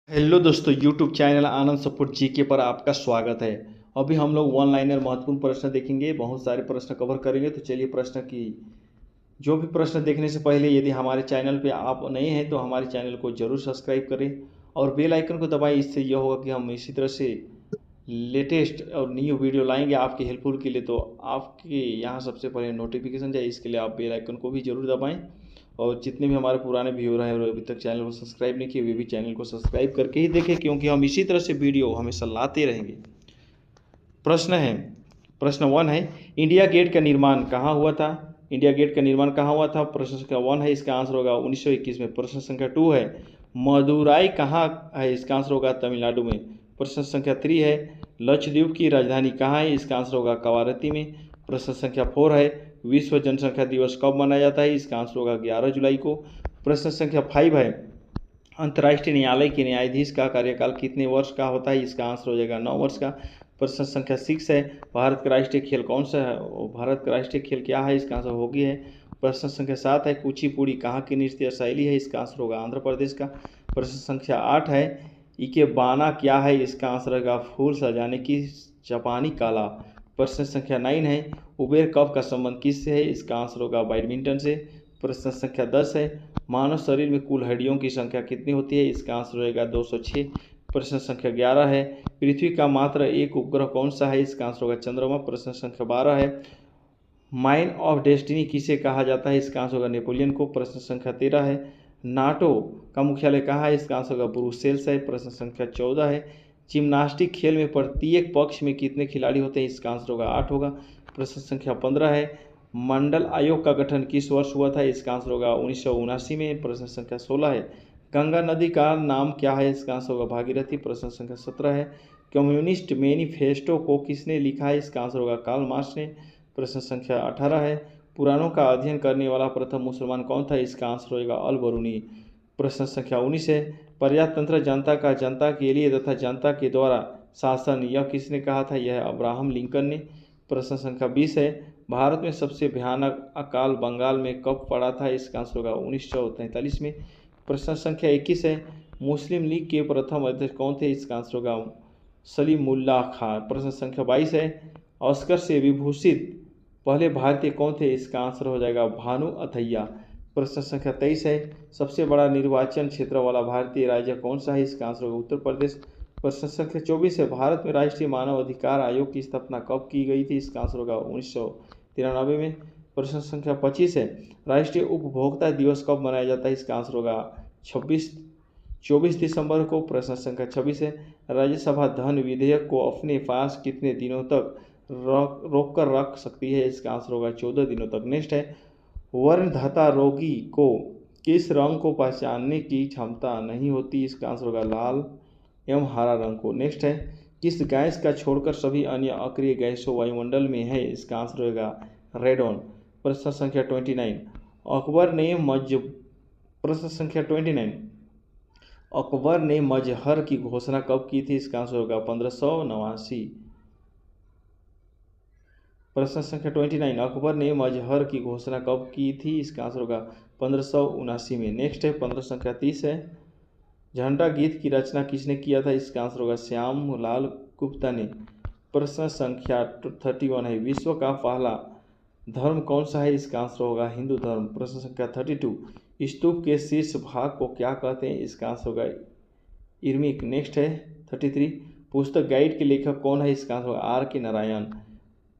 Hello दोस्तों, YouTube channel आनंद support GK पर आपका स्वागत है। अभी हम लोग वन लाइनर महत्वपूर्ण प्रश्न देखेंगे, बहुत सारे प्रश्न कवर करेंगे। तो चलिए प्रश्न की जो भी प्रश्न देखने से पहले यदि हमारे चैनल पे आप नए हैं तो हमारे चैनल को जरूर सब्सक्राइब करें और बेल आइकन को दबाएं। इससे यह होगा कि हम इसी तरह से लेटेस्ट और न्यू वीडियो लाएंगे आपके हेल्पफुल के लिए। तो आपके यहाँ सबसे पहले नोटिफिकेशन जाए, इसके लिए आप बेल आइकन को भी जरूर दबाएं। और जितने भी हमारे पुराने व्यूअर हैं और अभी तक चैनल को सब्सक्राइब नहीं किए, वे भी चैनल को सब्सक्राइब करके ही देखें, क्योंकि हम इसी तरह से वीडियो हमेशा लाते रहेंगे। प्रश्न 1 है, इंडिया गेट का निर्माण कहाँ हुआ था? इंडिया गेट का निर्माण कहाँ हुआ था? प्रश्न संख्या 1 है, इसका आंसर होगा 1921 में। प्रश्न संख्या 2 है, मदुराई कहाँ है? इसका आंसर होगा तमिलनाडु में। प्रश्न संख्या 3 है, लक्षद्वीप की राजधानी कहाँ है? इसका आंसर होगा कवारत्ती में। प्रश्न संख्या 4 है, विश्व जनसंख्या दिवस कब मनाया जाता है? इसका आंसर होगा 11 जुलाई को। प्रश्न संख्या 5 है, अंतर्राष्ट्रीय न्यायालय के न्यायाधीश का कार्यकाल कितने वर्ष का होता है? इसका आंसर हो जाएगा 9 वर्ष का। प्रश्न संख्या 6 है, भारत का राष्ट्रीय खेल कौन सा है? भारत का राष्ट्रीय खेल क्या है? इसका आंसर हॉकी है। प्रश्न संख्या 7 है, कुचिपुड़ी कहाँ की नृत्य शैली है? इसका आंसर होगा आंध्र प्रदेश का। प्रश्न संख्या 8 है, इकेबाना क्या है? इसका आंसर होगा फूल सजाने की जापानी कला। प्रश्न संख्या 9 है, उबेर कप का संबंध किससे है? इसका आंसर होगा बैडमिंटन से। प्रश्न संख्या 10 है, मानव शरीर में कुल हड्डियों की संख्या कितनी होती है? इसका आंसर रहेगा 206। प्रश्न संख्या 11 है, पृथ्वी का मात्र एक उपग्रह कौन सा है? इसका आंसर होगा चंद्रमा। प्रश्न संख्या 12 है, माइन ऑफ डेस्टिनी किसे कहा जाता है? इसका आंसर होगा नेपोलियन को। प्रश्न संख्या 13 है, नाटो का मुख्यालय कहाँ है? इसका आंसर होगा ब्रुसेल्स है। प्रश्न संख्या 14 है, जिम्नास्टिक खेल में प्रत्येक पक्ष में कितने खिलाड़ी होते हैं? इसका आंसर होगा 8 होगा। प्रश्न संख्या 15 है, मंडल आयोग का गठन किस वर्ष हुआ था? इसका आंसर होगा 1979 में। प्रश्न संख्या 16 है, गंगा नदी का नाम क्या है? इसका आंसर होगा भागीरथी। प्रश्न संख्या 17 है, कम्युनिस्ट मैनिफेस्टो को किसने लिखा है? इसका आंसर होगा कार्ल मार्क्स ने। प्रश्न संख्या 18 है, पुराणों का अध्ययन करने वाला प्रथम मुसलमान कौन था? इसका आंसर होगा अल बरूनी। प्रश्न संख्या 19 है, प्रजातंत्र जनता के लिए तथा जनता के द्वारा शासन, यह किसने कहा था? यह अब्राहम लिंकन ने। प्रश्न संख्या 20 है, भारत में सबसे भयानक अकाल बंगाल में कब पड़ा था? इसका आंसर होगा 1943 में। प्रश्न संख्या 21 है, मुस्लिम लीग के प्रथम अध्यक्ष कौन थे? इसका आंसर होगा सलीमुल्लाह खान। प्रश्न संख्या 22 है, ऑस्कर से विभूषित पहले भारतीय कौन थे? इसका आंसर हो जाएगा भानु अथैया। प्रश्न संख्या 23 है, सबसे बड़ा निर्वाचन क्षेत्र वाला भारतीय राज्य कौन सा है? इसका आंसर होगा उत्तर प्रदेश। प्रश्न संख्या 24 है, भारत में राष्ट्रीय मानव अधिकार आयोग की स्थापना कब की गई थी? इसका आंसर होगा 1993 में। प्रश्न संख्या 25 है, राष्ट्रीय उपभोक्ता दिवस कब मनाया जाता है? इसका आंसर होगा 24 दिसंबर को। प्रश्न संख्या 26 है, राज्यसभा धन विधेयक को अपने पास कितने दिनों तक रोक कर रख सकती है? इसका आंसर होगा 14 दिनों तक। नेक्स्ट है, वर्णधाता रोगी को किस रंग को पहचानने की क्षमता नहीं होती? इसका आंसर होगा लाल एवं हरा रंग को। नेक्स्ट है, किस गैस का छोड़कर सभी अन्य अक्रिय गैसों वायुमंडल में है? इसका आंसर होगा रेडॉन। प्रश्न संख्या 29, अकबर ने प्रश्न संख्या 29, अकबर ने मजहर की घोषणा कब की थी? इसका आंसर होगा 1589। प्रश्न संख्या 29, अकबर ने मजहर की घोषणा कब की थी? इसका आंसर होगा 1579 में। नेक्स्ट है 15 संख्या 30 है, झंडा गीत की रचना किसने किया था? इसका आंसर होगा श्याम लाल गुप्ता ने। प्रश्न संख्या 31 है, विश्व का पहला धर्म कौन सा है? इसका आंसर होगा हिंदू धर्म। प्रश्न संख्या 32, स्तूप के शीर्ष भाग को क्या कहते हैं? इसका आंसर होगा इर्मिक। नेक्स्ट है 33, पुस्तक गाइड के लेखक कौन है? इसका आंसर होगा आर के नारायण।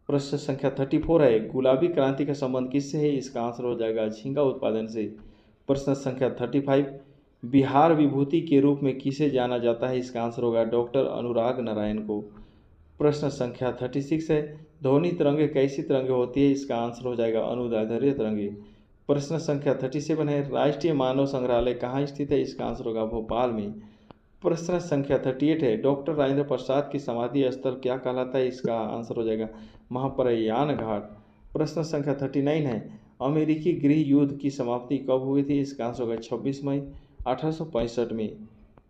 प्रश्न संख्या 34 है, गुलाबी क्रांति का संबंध किससे है? इसका आंसर हो जाएगा झींगा उत्पादन से। प्रश्न संख्या 35, बिहार विभूति के रूप में किसे जाना जाता है? इसका आंसर होगा डॉक्टर अनुराग नारायण को। प्रश्न संख्या 36 है, ध्वनि तरंगे कैसी तरंगे होती है? इसका आंसर हो जाएगा अनुदैर्ध्य तरंगे। प्रश्न संख्या 37 है, राष्ट्रीय मानव संग्रहालय कहाँ स्थित है? इसका आंसर होगा भोपाल में। प्रश्न संख्या 38 है, डॉक्टर राजेंद्र प्रसाद की समाधि स्थल क्या कहलाता है? इसका आंसर हो जाएगा महाप्रयाण घाट। प्रश्न संख्या 39 है, अमेरिकी गृह युद्ध की समाप्ति कब हुई थी? इसका आंसर होगा 26 मई 1865 में।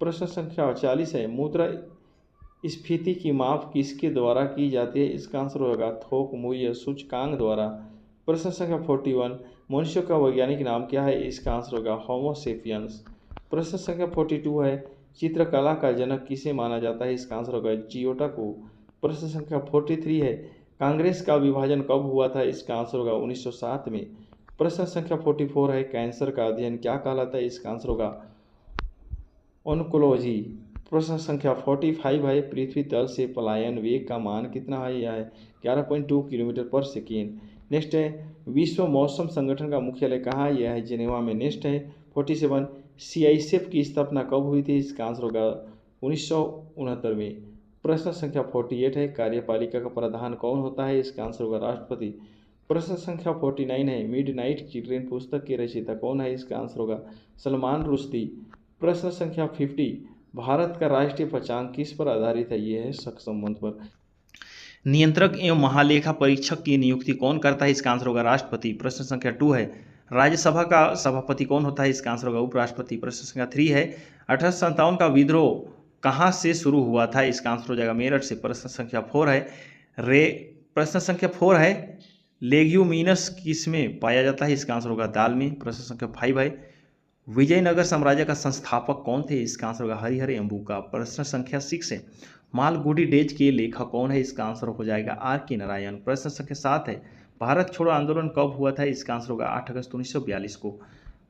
प्रश्न संख्या 40 है, मुद्रा स्फीति की माप किसके द्वारा की जाती है? इसका आंसर होगा थोक मूल्य सूचकांक द्वारा। प्रश्न संख्या 41, मनुष्य का वैज्ञानिक नाम क्या है? इसका आंसर होगा होमो सेपियंस। प्रश्न संख्या 42 है, चित्रकला का जनक किसे माना जाता है? इसका आंसर होगा जियोटा को। प्रश्न संख्या 43 है, कांग्रेस का विभाजन कब हुआ था? इसका आंसर होगा 1907 में। प्रश्न संख्या 44 है, कैंसर का अध्ययन क्या कहलाता है? इसका आंसर होगा ऑन्कोलॉजी। प्रश्न संख्या 45 है, पृथ्वी तल से पलायन वेग का मान कितना है? यह है 11.2 किलोमीटर पर सेकेंड। नेक्स्ट है, विश्व मौसम संगठन का मुख्यालय कहाँ है? यह है जिनेवा में। नेक्स्ट है 47, CISF की स्थापना कब हुई थी? इसका आंसर होगा 1969 में। प्रश्न संख्या 48 है, कार्यपालिका का प्रधान कौन होता है? इसका आंसर होगा राष्ट्रपति। प्रश्न संख्या 49 है, मिडनाइट चिल्ड्रेन पुस्तक के रचयिता कौन है? इसका आंसर होगा सलमान रुश्दी। प्रश्न संख्या 50, भारत का राष्ट्रीय पंचांग किस पर आधारित है? यह है शक संबंध पर। नियंत्रक एवं महालेखा परीक्षक की नियुक्ति कौन करता है? इसका आंसर होगा राष्ट्रपति। प्रश्न संख्या 2 है, राज्यसभा का सभापति कौन होता है? इसका आंसर होगा उपराष्ट्रपति। प्रश्न संख्या 3 है, 1857 का विद्रोह कहाँ से शुरू हुआ था? इसका आंसर हो जाएगा मेरठ से। प्रश्न संख्या 4 है, प्रश्न संख्या 4 है, लेग्यूमिनस किस में पाया जाता है? इसका आंसर होगा दाल में। प्रश्न संख्या 5 है, विजयनगर साम्राज्य का संस्थापक कौन थे? इसका आंसर होगा हरिहर एम्बुका। प्रश्न संख्या 6 है, मालगुडी डेज के लेखक कौन है? इसका आंसर हो जाएगा R.K. नारायण। प्रश्न संख्या 7 है, भारत छोड़ो आंदोलन कब हुआ था? इसका आंसर होगा 8 अगस्त 1942 को।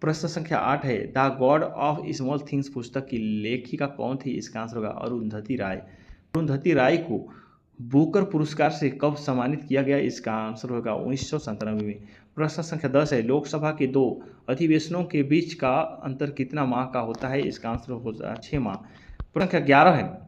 प्रश्न संख्या 8 है, the God of small things पुस्तक की लेखिका कौन थी? इसका आंसर होगा अरुंधति राय। अरुंधति राय को बुकर पुरस्कार से कब सम्मानित किया गया? इसका आंसर होगा 1997 में। प्रश्न संख्या 10 है, लोकसभा के 2 अधिवेशनों के बीच का अंतर कितना माह का होता है? इसका आंसर होगा 6 माह। प्रश्न संख्या 11 है,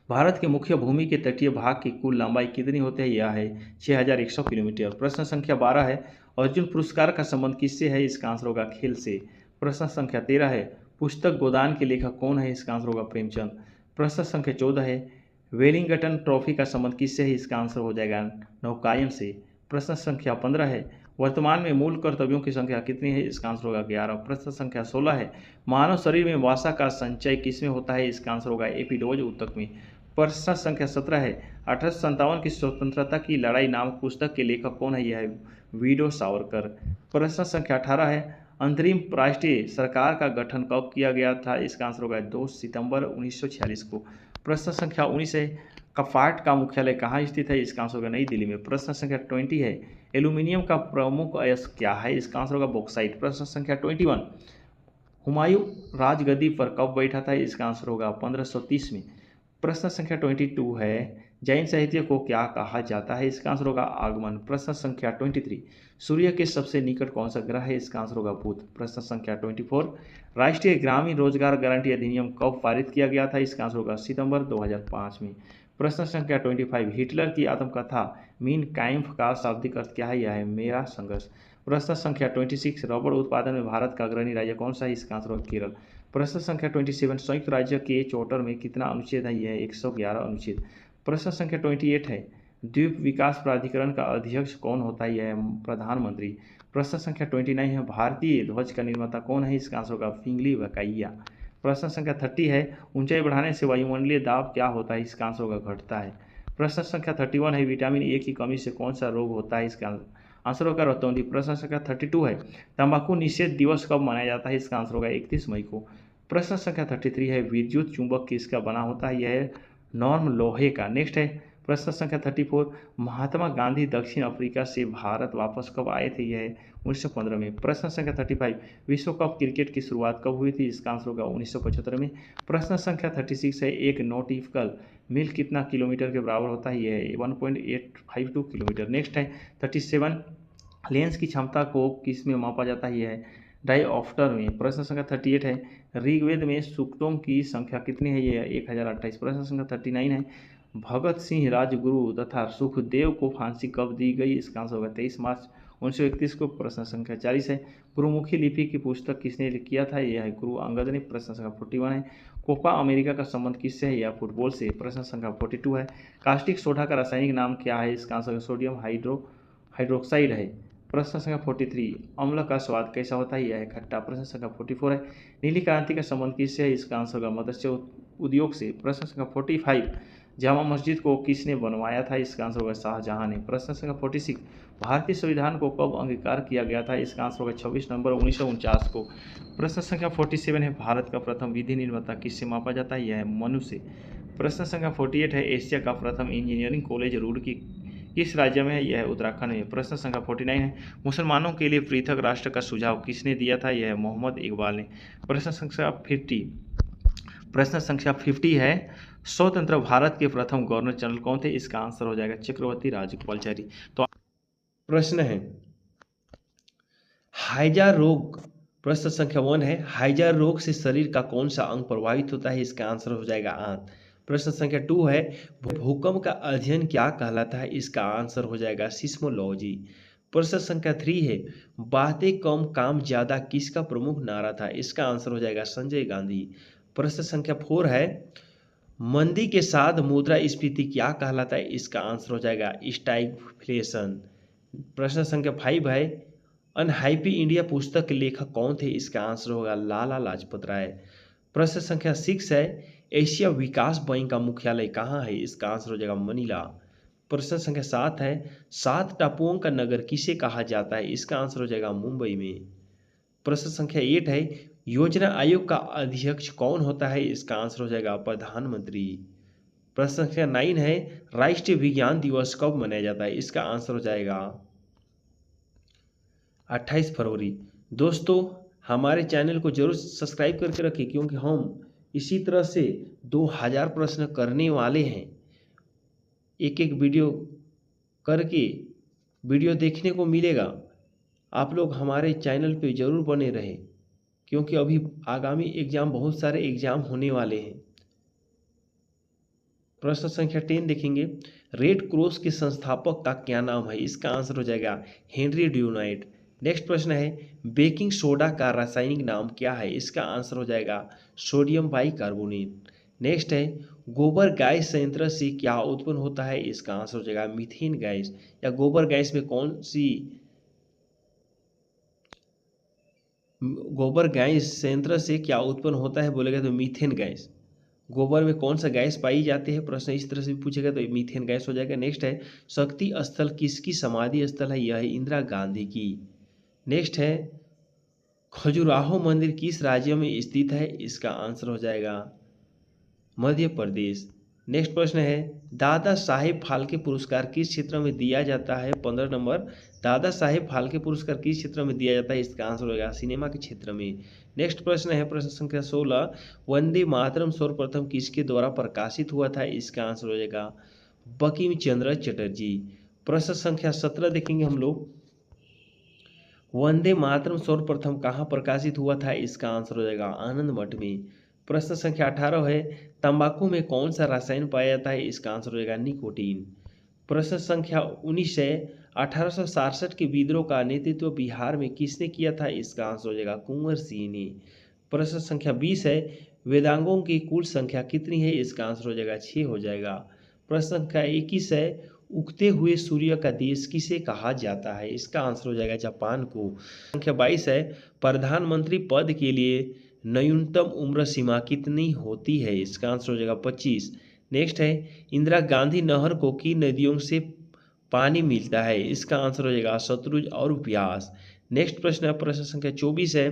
भारत के मुख्य भूमि के तटीय भाग की कुल लंबाई कितनी होती है? यह है 6100 किलोमीटर। प्रश्न संख्या 12 है, अर्जुन पुरस्कार का संबंध किससे है? इसका आंसर होगा खेल से। प्रश्न संख्या 13 है, पुस्तक गोदान के लेखक कौन है? इसका आंसर होगा प्रेमचंद। प्रश्न संख्या 14 है, वेलिंगटन ट्रॉफी का संबंध किससे है? इसका आंसर हो जाएगा नौकायन से। प्रश्न संख्या 15 है, वर्तमान में मूल कर्तव्यों की संख्या कितनी है? इसका आंसर होगा 11। प्रश्न संख्या 16 है, मानव शरीर में वसा का संचय किसमें होता है? इसका आंसर होगा एपिडोज ऊतक में। प्रश्न संख्या 17 है, 1857 की स्वतंत्रता की लड़ाई नामक पुस्तक के लेखक कौन है? यह है वीडो सावरकर। प्रश्न संख्या 18 है, अंतरिम राष्ट्रीय सरकार का गठन कब किया गया था? इसका आंसर होगा 2 सितंबर 1946 को। प्रश्न संख्या 19 है, कफाट का मुख्यालय कहाँ स्थित है? इसका आंसर होगा नई दिल्ली में। प्रश्न संख्या 20 है, एल्यूमिनियम का प्रमुख अयस्क क्या है? इसका आंसर होगा बॉक्साइट। प्रश्न संख्या 21, हुमायूं राजगद्दी पर कब बैठा था? इसका आंसर होगा 1530 में। प्रश्न संख्या 22 है, जैन साहित्य को क्या कहा जाता है? इसका आंसर होगा आगमन। प्रश्न संख्या 23, सूर्य के सबसे निकट कौन सा ग्रह है? इसका आंसर होगा बुध। प्रश्न संख्या 24, राष्ट्रीय ग्रामीण रोजगार गारंटी अधिनियम कब पारित किया गया था? इसका आंसर होगा सितंबर 2005 में। प्रश्न संख्या 25, हिटलर की आत्मकथा मीन काइम्फ का शाब्दिक अर्थ क्या है? यह है मेरा संघर्ष। प्रश्न संख्या 26, रबड़ उत्पादन में भारत का अग्रणी राज्य कौन सा है? इसका आंसर होगा केरल। प्रश्न संख्या 27, संयुक्त राज्य के चार्टर में कितना अनुच्छेद है? यह है 111 अनुच्छेद। प्रश्न संख्या 28 है, द्वीप विकास प्राधिकरण का अध्यक्ष कौन होता है? यह है प्रधानमंत्री। प्रश्न संख्या 29 है, भारतीय ध्वज का निर्माता कौन है? इसका आंसर होगा फिंगली वकाइया। प्रश्न संख्या 30 है, ऊंचाई बढ़ाने से वायुमंडलीय दाब क्या होता है? इसका आंसर होगा घटता है। प्रश्न संख्या 31 है, विटामिन ए की कमी से कौन सा रोग होता है? इसका आंसर होगा रतौंधी। प्रश्न संख्या 32 है, तंबाकू निषेध दिवस कब मनाया जाता है? इसका आंसर होगा 31 मई को। प्रश्न संख्या 33 है, विद्युत चुंबक किसका बना होता है? यह है नॉर्म लोहे का। नेक्स्ट है प्रश्न संख्या 34, महात्मा गांधी दक्षिण अफ्रीका से भारत वापस कब आए थे? यह है 1915 में। प्रश्न संख्या 35, विश्व कप क्रिकेट की शुरुआत कब हुई थी? इसका आंसर होगा 1975 में। प्रश्न संख्या 36 है, एक नॉटिकल मील कितना किलोमीटर के बराबर होता है? यह है 1.852 किलोमीटर। नेक्स्ट है 37, लेंस की क्षमता को किस में मापा जाता है? यह है डायऑप्टर में। प्रश्न संख्या 38 है, ऋग्वेद में सूक्तों की संख्या कितनी है? यह 1028। प्रश्न संख्या 39 है, भगत सिंह राजगुरु तथा सुखदेव को फांसी कब दी गई? इसका आंसर होगा 23 मार्च 1931 को। प्रश्न संख्या 40 है, गुरुमुखी लिपि की पुस्तक किसने किया था? यह है गुरु अंगद ने। प्रश्न संख्या 41 है, कोपा अमेरिका का संबंध किससे है? यह फुटबॉल से। प्रश्न संख्या 42 है, कास्टिक सोडा का रासायनिक नाम क्या है? इसका आंसर सोडियम हाइड्रोक्साइड है। प्रश्न संख्या 43, अम्ल का स्वाद कैसा होता है? यह है खट्टा। प्रश्न संख्या 44 है, नीली क्रांति का संबंध किससे है? इसका आंसर होगा मत्स्य उद्योग से। प्रश्न संख्या 45, जामा मस्जिद को किसने बनवाया था? इसका आंसर होगा शाहजहां ने। प्रश्न संख्या 46, भारतीय संविधान को कब अंगीकार किया गया था? इसका आंसर होगा 26 नवंबर 1949 को। प्रश्न संख्या 47 है, भारत का प्रथम विधि निर्माता किससे मापा जाता है? यह है मनु से। प्रश्न संख्या 48 है, एशिया का प्रथम इंजीनियरिंग कॉलेज रुड़की किस राज्य में है? यह है उत्तराखंड में। प्रश्न संख्या 49 है, मुसलमानों के लिए पृथक राष्ट्र का सुझाव किसने दिया था? यह है मोहम्मद इकबाल ने। प्रश्न संख्या 50 है, स्वतंत्र भारत के प्रथम गवर्नर जनरल कौन थे? इसका आंसर हो जाएगा चक्रवर्ती राजगोपालचारी। तो प्रश्न है हाइजा रोग, प्रश्न संख्या 1 है, हाइजा रोग से शरीर का कौन सा अंग प्रभावित होता है? इसका आंसर हो जाएगा आंत। प्रश्न संख्या 2 है, भूकंप का अध्ययन क्या कहलाता है? इसका आंसर हो जाएगा सिस्मोलॉजी। प्रश्न संख्या 3 है, बातें कम काम ज्यादा किसका प्रमुख नारा था? इसका आंसर हो जाएगा संजय गांधी। प्रश्न संख्या 4 है, मंदी के साथ मुद्रास्फीति क्या कहलाता है? इसका आंसर हो जाएगा स्टैगफ्लेशन। प्रश्न संख्या 5 है, अनहैप्पी इंडिया पुस्तक के लेखक कौन थे? इसका आंसर होगा लाला लाजपत राय। प्रश्न संख्या 6 है, एशिया विकास बैंक का मुख्यालय कहाँ है? इसका आंसर हो जाएगा मनीला। प्रश्न संख्या 7 है, 7 टापुओं का नगर किसे कहा जाता है? इसका आंसर हो जाएगा मुंबई में। प्रश्न संख्या 8 है, योजना आयोग का अध्यक्ष कौन होता है? इसका आंसर हो जाएगा प्रधानमंत्री। प्रश्न संख्या 9 है, राष्ट्रीय विज्ञान दिवस कब मनाया जाता है? इसका आंसर हो जाएगा 28 फरवरी। दोस्तों हमारे चैनल को जरूर सब्सक्राइब करके रखें, क्योंकि हम इसी तरह से 2000 प्रश्न करने वाले हैं। एक एक वीडियो करके वीडियो देखने को मिलेगा। आप लोग हमारे चैनल पे जरूर बने रहें, क्योंकि अभी आगामी एग्जाम, बहुत सारे एग्जाम होने वाले हैं। प्रश्न संख्या 10 देखेंगे, रेड क्रॉस के संस्थापक का क्या नाम है? इसका आंसर हो जाएगा हेनरी ड्यूनाइट। नेक्स्ट प्रश्न है, बेकिंग सोडा का रासायनिक नाम क्या है? इसका आंसर हो जाएगा सोडियम बाइकार्बोनेट। नेक्स्ट है, गोबर गैस संयंत्र से क्या उत्पन्न होता है? इसका आंसर हो जाएगा मीथेन गैस। या गोबर गैस में कौन सी, गोबर गैस संयंत्र से क्या उत्पन्न होता है बोलेगा तो मीथेन गैस। गोबर में कौन सा गैस पाई जाती है, प्रश्न इस तरह से भी पूछेगा तो मीथेन गैस हो जाएगा। नेक्स्ट है, शक्ति स्थल किसकी समाधि स्थल है? यह है इंदिरा गांधी की। नेक्स्ट है, खजुराहो मंदिर किस राज्य में स्थित है? इसका आंसर हो जाएगा मध्य प्रदेश। नेक्स्ट प्रश्न है, दादा साहेब फाल्के पुरस्कार किस क्षेत्र में दिया जाता है? 15 नंबर, दादा साहेब फाल्के पुरस्कार किस क्षेत्र में दिया जाता है? इसका आंसर होगा सिनेमा के क्षेत्र में। नेक्स्ट प्रश्न है, प्रश्न संख्या 16, वंदे मातरम सर्वप्रथम किसके द्वारा प्रकाशित हुआ था? इसका आंसर हो जाएगा बंकिम चंद्र चटर्जी। प्रश्न संख्या 17 देखेंगे हम लोग, वंदे मातरम सर्वप्रथम कहाँ प्रकाशित हुआ था? इसका आंसर हो जाएगा आनंद मठ में। प्रश्न संख्या 18 है, तंबाकू में कौन सा रसायन पाया जाता है? इसका आंसर हो जाएगा निकोटीन। प्रश्न संख्या 19 है, 1867 के विद्रोह का नेतृत्व बिहार में किसने किया था? इसका आंसर हो जाएगा कुंवर सिंह ने। प्रश्न संख्या 20 है, वेदांगों की कुल संख्या कितनी है? इसका आंसर हो जाएगा 6 हो जाएगा। प्रश्न संख्या 21 है, उगते हुए सूर्य का देश किसे कहा जाता है? इसका आंसर हो जाएगा जापान को। संख्या 22 है, प्रधानमंत्री पद के लिए न्यूनतम उम्र सीमा कितनी होती है? इसका आंसर हो जाएगा 25। नेक्स्ट है, इंदिरा गांधी नहर को किन नदियों से पानी मिलता है? इसका आंसर हो जाएगा सतलुज और ब्यास। नेक्स्ट प्रश्न है, प्रश्न संख्या 24 है,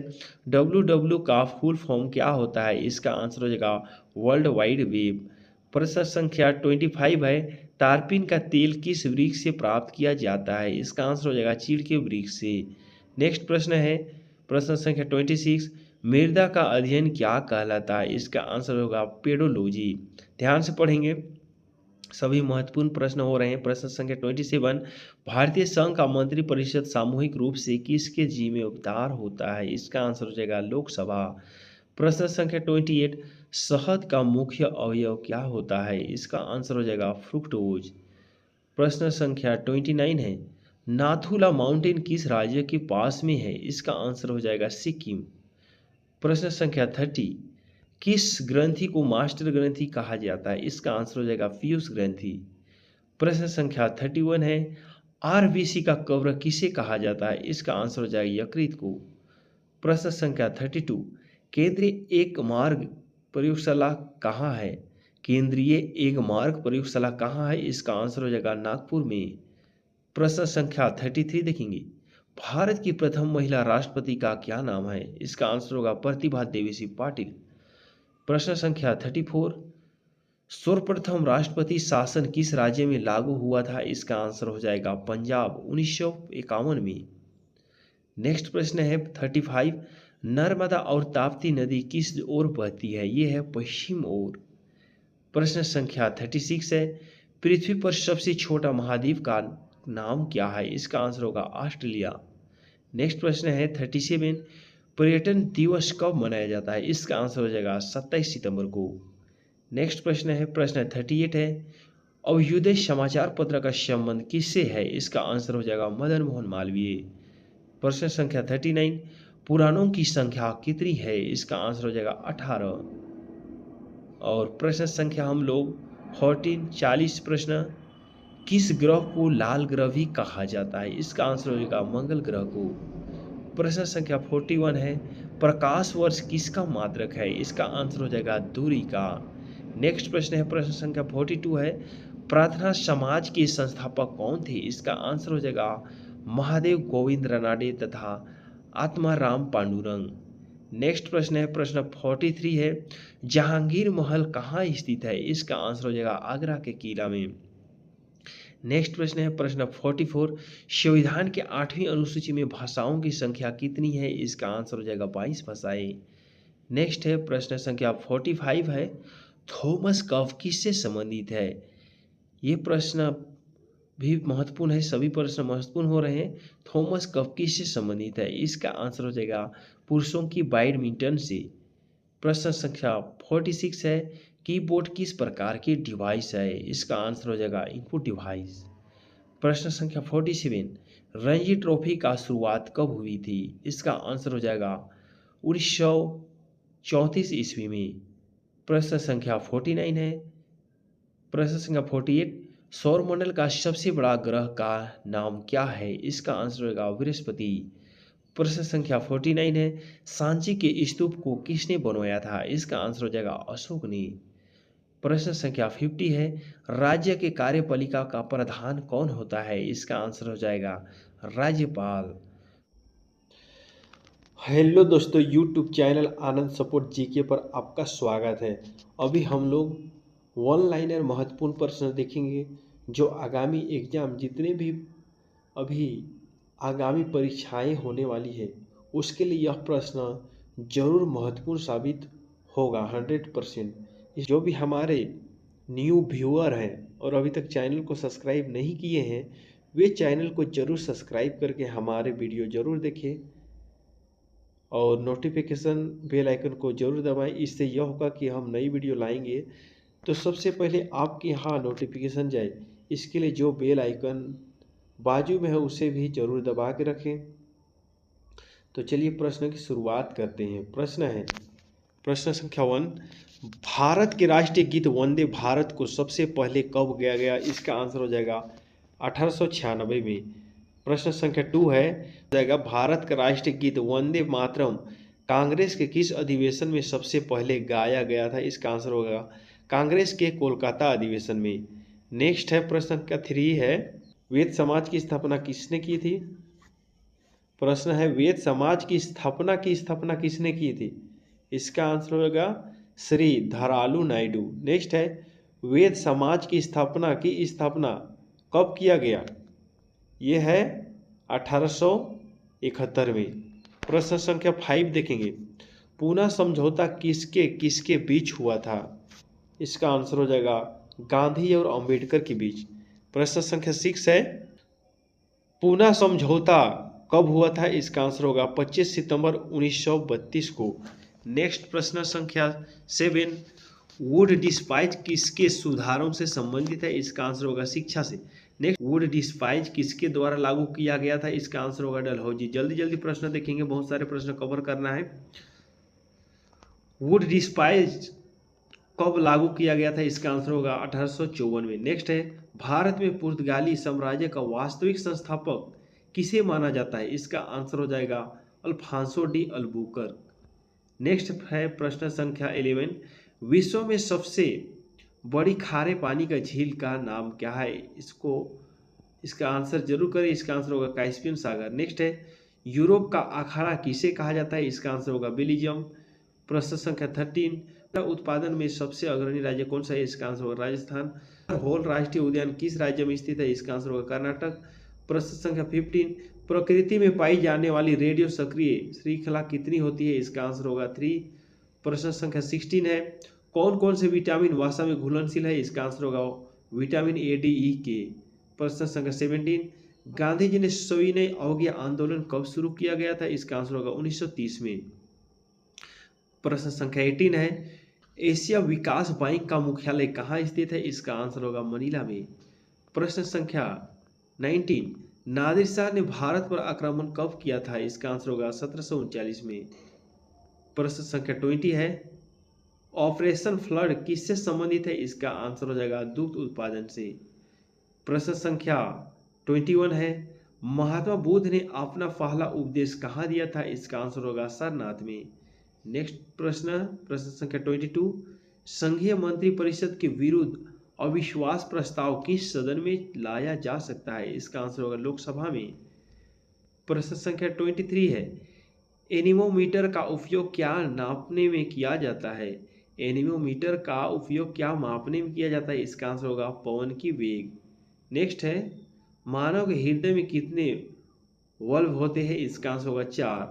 WW का फुल फॉर्म क्या होता है? इसका आंसर हो जाएगा वर्ल्ड वाइड वेब। प्रश्न संख्या 25 है, तारपीन का तेल किस वृक्ष से प्राप्त किया जाता है? इसका आंसर हो जाएगा चीड़ के वृक्ष से। नेक्स्ट प्रश्न है, प्रश्न संख्या 26, मृदा का अध्ययन क्या कहलाता है? इसका आंसर होगा पेडोलॉजी। ध्यान से पढ़ेंगे, सभी महत्वपूर्ण प्रश्न हो रहे हैं। प्रश्न संख्या 27, भारतीय संघ का मंत्रिपरिषद सामूहिक रूप से किसके जिम्मेदार होता है? इसका आंसर हो जाएगा लोकसभा। प्रश्न संख्या 28, शहद का मुख्य अवयव क्या होता है? इसका आंसर हो जाएगा फ्रुक्टोज। प्रश्न संख्या 29 है, नाथुला माउंटेन किस राज्य के पास में है? इसका आंसर हो जाएगा सिक्किम। प्रश्न संख्या 30, किस ग्रंथि को मास्टर ग्रंथि कहा जाता है? इसका आंसर हो जाएगा पीयूष ग्रंथि। प्रश्न संख्या 31 है, आरबीसी का कब्र किसे कहा जाता है? इसका आंसर हो जाएगा यकृत को। प्रश्न संख्या 32, केंद्रीय एक मार्ग प्रयोगशाला कहाँ है? केंद्रीय एगमार्क प्रयोगशाला कहाँ है? इसका आंसर हो जाएगा नागपुर में। प्रश्न संख्या 33 देखेंगे। भारत की प्रथम महिला राष्ट्रपति का क्या नाम है? इसका आंसर होगा प्रतिभा देवेसी पाटिल। प्रश्न संख्या 34। सर्वप्रथम राष्ट्रपति शासन किस राज्य में लागू हुआ था? इसका आंसर हो जाएगा पंजाब 1951 में। नेक्स्ट प्रश्न है 35। नर्मदा और ताप्ती नदी किस ओर बहती है? ये है पश्चिम ओर। प्रश्न संख्या 36 है। पृथ्वी पर सबसे छोटा महाद्वीप का नाम क्या है? इसका आंसर होगा ऑस्ट्रेलिया। नेक्स्ट प्रश्न है 37। पर्यटन दिवस कब मनाया जाता है? इसका आंसर हो जाएगा 27 सितंबर को। नेक्स्ट प्रश्न है प्रश्न 38 है। अभ्युदय समाचार पत्र का संबंध किससे है? इसका आंसर हो जाएगा मदन मोहन मालवीय। प्रश्न संख्या 39। पुराणों की संख्या कितनी है? इसका आंसर हो जाएगा 18। और प्रश्न संख्या हम लोग 40 प्रश्न। किस ग्रह को लाल ग्रह भी कहा जाता है? इसका आंसर हो जाएगा मंगल ग्रह को। प्रश्न संख्या 41 है। प्रकाश वर्ष किसका मात्रक है? इसका आंसर हो जाएगा दूरी का। नेक्स्ट प्रश्न है प्रश्न संख्या 42 है। प्रार्थना समाज के संस्थापक कौन थे? इसका आंसर हो जाएगा महादेव गोविंद रानडे तथा आत्माराम पांडुरंग। नेक्स्ट प्रश्न है प्रश्न 43 है। जहांगीर महल कहाँ स्थित है? इसका आंसर हो जाएगा आगरा के किला में। नेक्स्ट प्रश्न है प्रश्न 44। संविधान के 8वीं अनुसूची में भाषाओं की संख्या कितनी है? इसका आंसर हो जाएगा 22 भाषाएं। नेक्स्ट है प्रश्न संख्या 45 है। थॉमस कफ किससे संबंधित है? ये प्रश्न भी महत्वपूर्ण है, सभी प्रश्न महत्वपूर्ण हो रहे हैं। थॉमस कफ किससे संबंधित है? इसका आंसर हो जाएगा पुरुषों की बैडमिंटन से। प्रश्न संख्या 46 है। कीबोर्ड किस प्रकार की डिवाइस है? इसका आंसर हो जाएगा इनपुट डिवाइस। प्रश्न संख्या 47। रणजी ट्रॉफी का शुरुआत कब हुई थी? इसका आंसर हो जाएगा 1934 ईस्वी में। प्रश्न संख्या 49 है। प्रश्न संख्या 48। सौरमंडल का सबसे बड़ा ग्रह का नाम क्या है? इसका आंसर होगा बृहस्पति। प्रश्न संख्या 49 है। सांची के स्तूप को किसने बनवाया था? इसका आंसर हो जाएगा अशोक ने। प्रश्न संख्या 50 है। राज्य के कार्यपालिका का प्रधान कौन होता है? इसका आंसर हो जाएगा राज्यपाल। हेलो दोस्तों, यूट्यूब चैनल आनंद सपोर्ट जीके पर आपका स्वागत है। अभी हम लोग वन लाइनर महत्वपूर्ण प्रश्न देखेंगे जो आगामी एग्जाम जितने भी अभी आगामी परीक्षाएं होने वाली है उसके लिए यह प्रश्न जरूर महत्वपूर्ण साबित होगा 100%। जो भी हमारे न्यू व्यूअर हैं और अभी तक चैनल को सब्सक्राइब नहीं किए हैं वे चैनल को जरूर सब्सक्राइब करके हमारे वीडियो जरूर देखें और नोटिफिकेशन बेल आइकन को जरूर दबाएं। इससे यह होगा कि हम नई वीडियो लाएंगे तो सबसे पहले आपके यहाँ नोटिफिकेशन जाए। इसके लिए जो बेल आइकन बाजू में है उसे भी जरूर दबा के रखें। तो चलिए प्रश्न की शुरुआत करते हैं। प्रश्न है प्रश्न संख्या 1। भारत के राष्ट्रीय गीत वंदे भारत को सबसे पहले कब गाया गया? इसका आंसर हो जाएगा 1896 में। प्रश्न संख्या 2 है जाएगा भारत का राष्ट्रीय गीत वंदे मातरम कांग्रेस के किस अधिवेशन में सबसे पहले गाया गया था? इसका आंसर होगा कांग्रेस के कोलकाता अधिवेशन में। नेक्स्ट है प्रश्न संख्या 3 है। वेद समाज की स्थापना किसने की थी? प्रश्न है वेद समाज की स्थापना किसने की थी? इसका आंसर होगा श्री धरालू नायडू। नेक्स्ट है वेद समाज की स्थापना कब किया गया? यह है 1871 में। प्रश्न संख्या 5 देखेंगे। पूना समझौता किसके बीच हुआ था? इसका आंसर हो जाएगा गांधी और अंबेडकर के बीच। प्रश्न संख्या 6 है। पूना समझौता कब हुआ था? इसका आंसर होगा 25 सितंबर 1932 को। नेक्स्ट प्रश्न संख्या 7। वुड डिस्पाइज किसके सुधारों से संबंधित है? इसका आंसर होगा शिक्षा से। नेक्स्ट वुड डिस्पाइज किसके द्वारा लागू किया गया था? इसका आंसर होगा डलहौजी। जल्दी प्रश्न देखेंगे, बहुत सारे प्रश्न कवर करना है। वुड डिस्पाइज कब लागू किया गया था? इसका आंसर होगा 1854 में। नेक्स्ट है भारत में पुर्तगाली साम्राज्य का वास्तविक संस्थापक किसे माना जाता है? इसका आंसर हो जाएगा अल्फांसो डी अल्बुकर्क। नेक्स्ट है प्रश्न संख्या 11। विश्व में सबसे बड़ी खारे पानी का झील का नाम क्या है? इसका आंसर जरूर करें। इसका आंसर होगा कैस्पियन सागर। नेक्स्ट है, यूरोप का अखाड़ा किसे कहा जाता है? इसका आंसर होगा बेल्जियम। प्रश्न संख्या 13, उत्पादन में सबसे अग्रणी राज्य कौन सा है? इसका आंसर होगा राजस्थान। होल राष्ट्रीय उद्यान किस राज्य में स्थित है? इसका आंसर होगा कर्नाटक। प्रश्न संख्या 15, प्रकृति में पाई जाने वाली रेडियो सक्रिय श्रृंखला कितनी होती है? इसका आंसर होगा 3। प्रश्न संख्या 16 है, कौन कौन से विटामिन वसा में घुलनशील है? इसका आंसर होगा विटामिन ए, डी, ई, के। प्रश्न संख्या 17, गांधी जी ने सविनय अवज्ञा आंदोलन कब शुरू किया गया था? इसका आंसर होगा 1930 में। प्रश्न संख्या 18 है, एशिया विकास बैंक का मुख्यालय कहाँ स्थित है? इसका आंसर होगा मनीला में। प्रश्न संख्या 19, नादिर शाह ने भारत पर आक्रमण कब किया था? इसका आंसर होगा 1739 में। प्रश्न संख्या 20 है, ऑपरेशन फ्लड किससे संबंधित है? इसका आंसर हो जाएगा दुग्ध उत्पादन से। प्रश्न संख्या 21 है, महात्मा बुद्ध ने अपना पहला उपदेश कहाँ दिया था? इसका आंसर होगा सारनाथ में। नेक्स्ट प्रश्न संख्या 22, संघीय मंत्री परिषद के विरुद्ध अविश्वास प्रस्ताव किस सदन में लाया जा सकता है? इसका आंसर होगा लोकसभा में। प्रश्न संख्या 23 है, एनीमोमीटर का उपयोग क्या नापने में किया जाता है? एनीमोमीटर का उपयोग क्या मापने में किया जाता है? इसका आंसर होगा पवन की वेग। नेक्स्ट है, मानव के हृदय में कितने वल्व होते हैं? इसका आंसर होगा 4।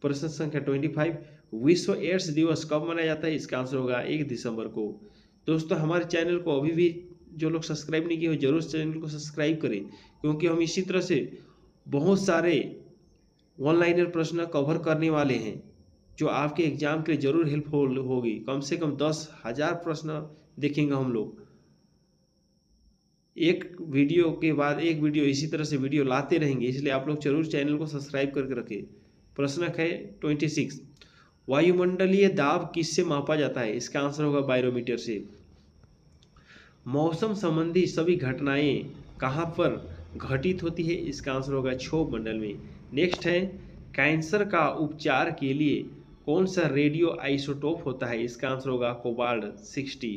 प्रश्न संख्या 25, विश्व एड्स दिवस कब मनाया जाता है? इसका आंसर होगा 1 दिसंबर को। दोस्तों, हमारे चैनल को अभी भी जो लोग सब्सक्राइब नहीं किए हो जरूर चैनल को सब्सक्राइब करें, क्योंकि हम इसी तरह से बहुत सारे ऑनलाइनर प्रश्न कवर करने वाले हैं जो आपके एग्जाम के लिए जरूर हेल्पफुल होगी। कम से कम 10,000 प्रश्न देखेंगे हम लोग। एक वीडियो के बाद एक वीडियो इसी तरह से वीडियो लाते रहेंगे, इसलिए आप लोग जरूर चैनल को सब्सक्राइब करके रखें। प्रश्न है 26, वायुमंडलीय दाब किससे मापा जाता है? इसका आंसर होगा बायोमीटर से। मौसम संबंधी सभी घटनाएं कहाँ पर घटित होती है? इसका आंसर होगा क्षोभ मंडल में। नेक्स्ट है, कैंसर का उपचार के लिए कौन सा रेडियो आइसोटोप होता है? इसका आंसर होगा कोबाल्ट 60।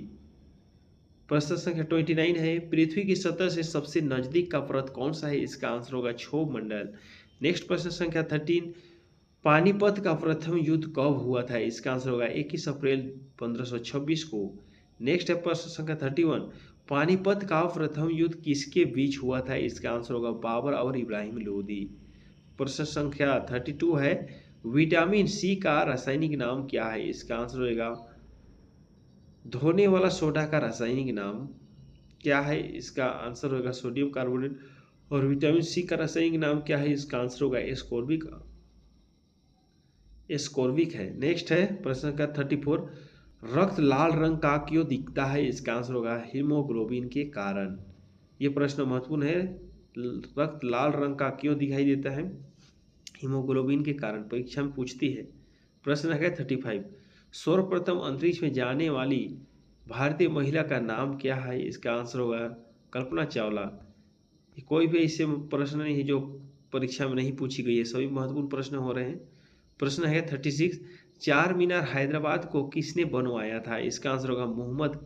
प्रश्न संख्या 29 है, पृथ्वी की सतह से सबसे नजदीक का परत कौन सा है? इसका आंसर होगा क्षोभ मंडल। नेक्स्ट प्रश्न संख्या 13, पानीपत का प्रथम युद्ध कब हुआ था? इसका आंसर होगा 21 अप्रैल 1526 को। नेक्स्ट है प्रश्न संख्या 31, पानीपत का प्रथम युद्ध किसके बीच हुआ था? इसका आंसर होगा बाबर और इब्राहिम लोदी। प्रश्न संख्या 32 है, विटामिन सी का रासायनिक नाम क्या है? इसका आंसर होगा धोने वाला सोडा का रासायनिक नाम क्या है? इसका आंसर होगा सोडियम कार्बोनेट। और विटामिन सी का रासायनिक नाम क्या है? इसका आंसर होगा एस्कोर्बिक है। नेक्स्ट है प्रश्न का 34, रक्त लाल रंग का क्यों दिखता है? इसका आंसर होगा हीमोग्लोबिन के कारण। ये प्रश्न महत्वपूर्ण है, रक्त लाल रंग का क्यों दिखाई देता है? हीमोग्लोबिन के कारण, परीक्षा में पूछती है। प्रश्न है 35, सर्वप्रथम अंतरिक्ष में जाने वाली भारतीय महिला का नाम क्या है? इसका आंसर होगा कल्पना चावला। कोई भी ऐसे प्रश्न नहीं है जो परीक्षा में नहीं पूछी गई है, सभी महत्वपूर्ण प्रश्न हो रहे हैं। प्रश्न है 36, चार मीनार हैदराबाद को किसने बनवाया था? इसका आंसर होगा मोहम्मद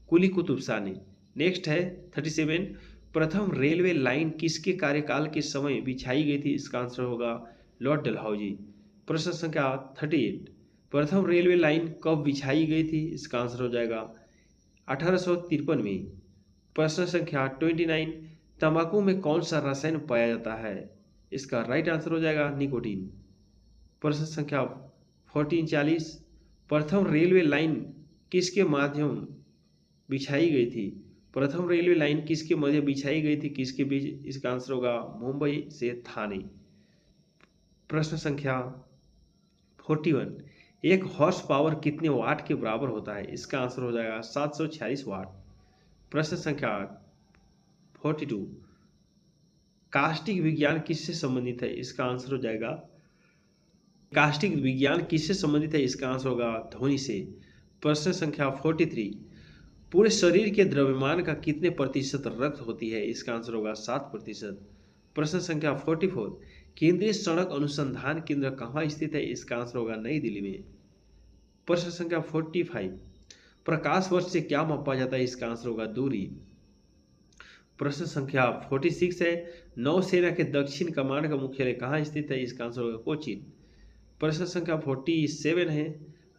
कुली कुतुब शाह ने। नेक्स्ट है 37, प्रथम रेलवे लाइन किसके कार्यकाल के समय बिछाई गई थी? इसका आंसर होगा लॉर्ड डलहौजी। प्रश्न संख्या 38, प्रथम रेलवे लाइन कब बिछाई गई थी? इसका आंसर हो जाएगा 1853 में। प्रश्न संख्या 29, तंबाकू में कौन सा रसायन पाया जाता है? इसका राइट आंसर हो जाएगा निकोटीन। प्रश्न संख्या 40, प्रथम रेलवे लाइन किसके माध्यम बिछाई गई थी? प्रथम रेलवे लाइन किसके मध्य बिछाई गई थी, किसके बीच? इसका आंसर होगा मुंबई से थाने। प्रश्न संख्या 41, एक हॉर्स पावर कितने वाट के बराबर होता है? इसका आंसर हो जाएगा 746 वाट। प्रश्न संख्या 42, कास्टिक विज्ञान किससे संबंधित है? इसका आंसर हो जाएगा कास्टिक विज्ञान किससे संबंधित है? इसका आंसर होगा ध्वनि से। प्रश्न संख्या 43, पूरे शरीर के द्रव्यमान का कितने प्रतिशत रक्त होती है? इसका आंसर होगा 7%। प्रश्न संख्या 44, केंद्रीय सड़क अनुसंधान केंद्र कहाँ स्थित है? इसका आंसर होगा नई दिल्ली में। प्रश्न संख्या 45, प्रकाश वर्ष से क्या मापा जाता है? इसका आंसर होगा दूरी। प्रश्न संख्या 46 है, नौसेना के दक्षिण कमांड का मुख्यालय कहाँ स्थित है? इसका आंसर होगा कोचीन। प्रश्न संख्या 47 है,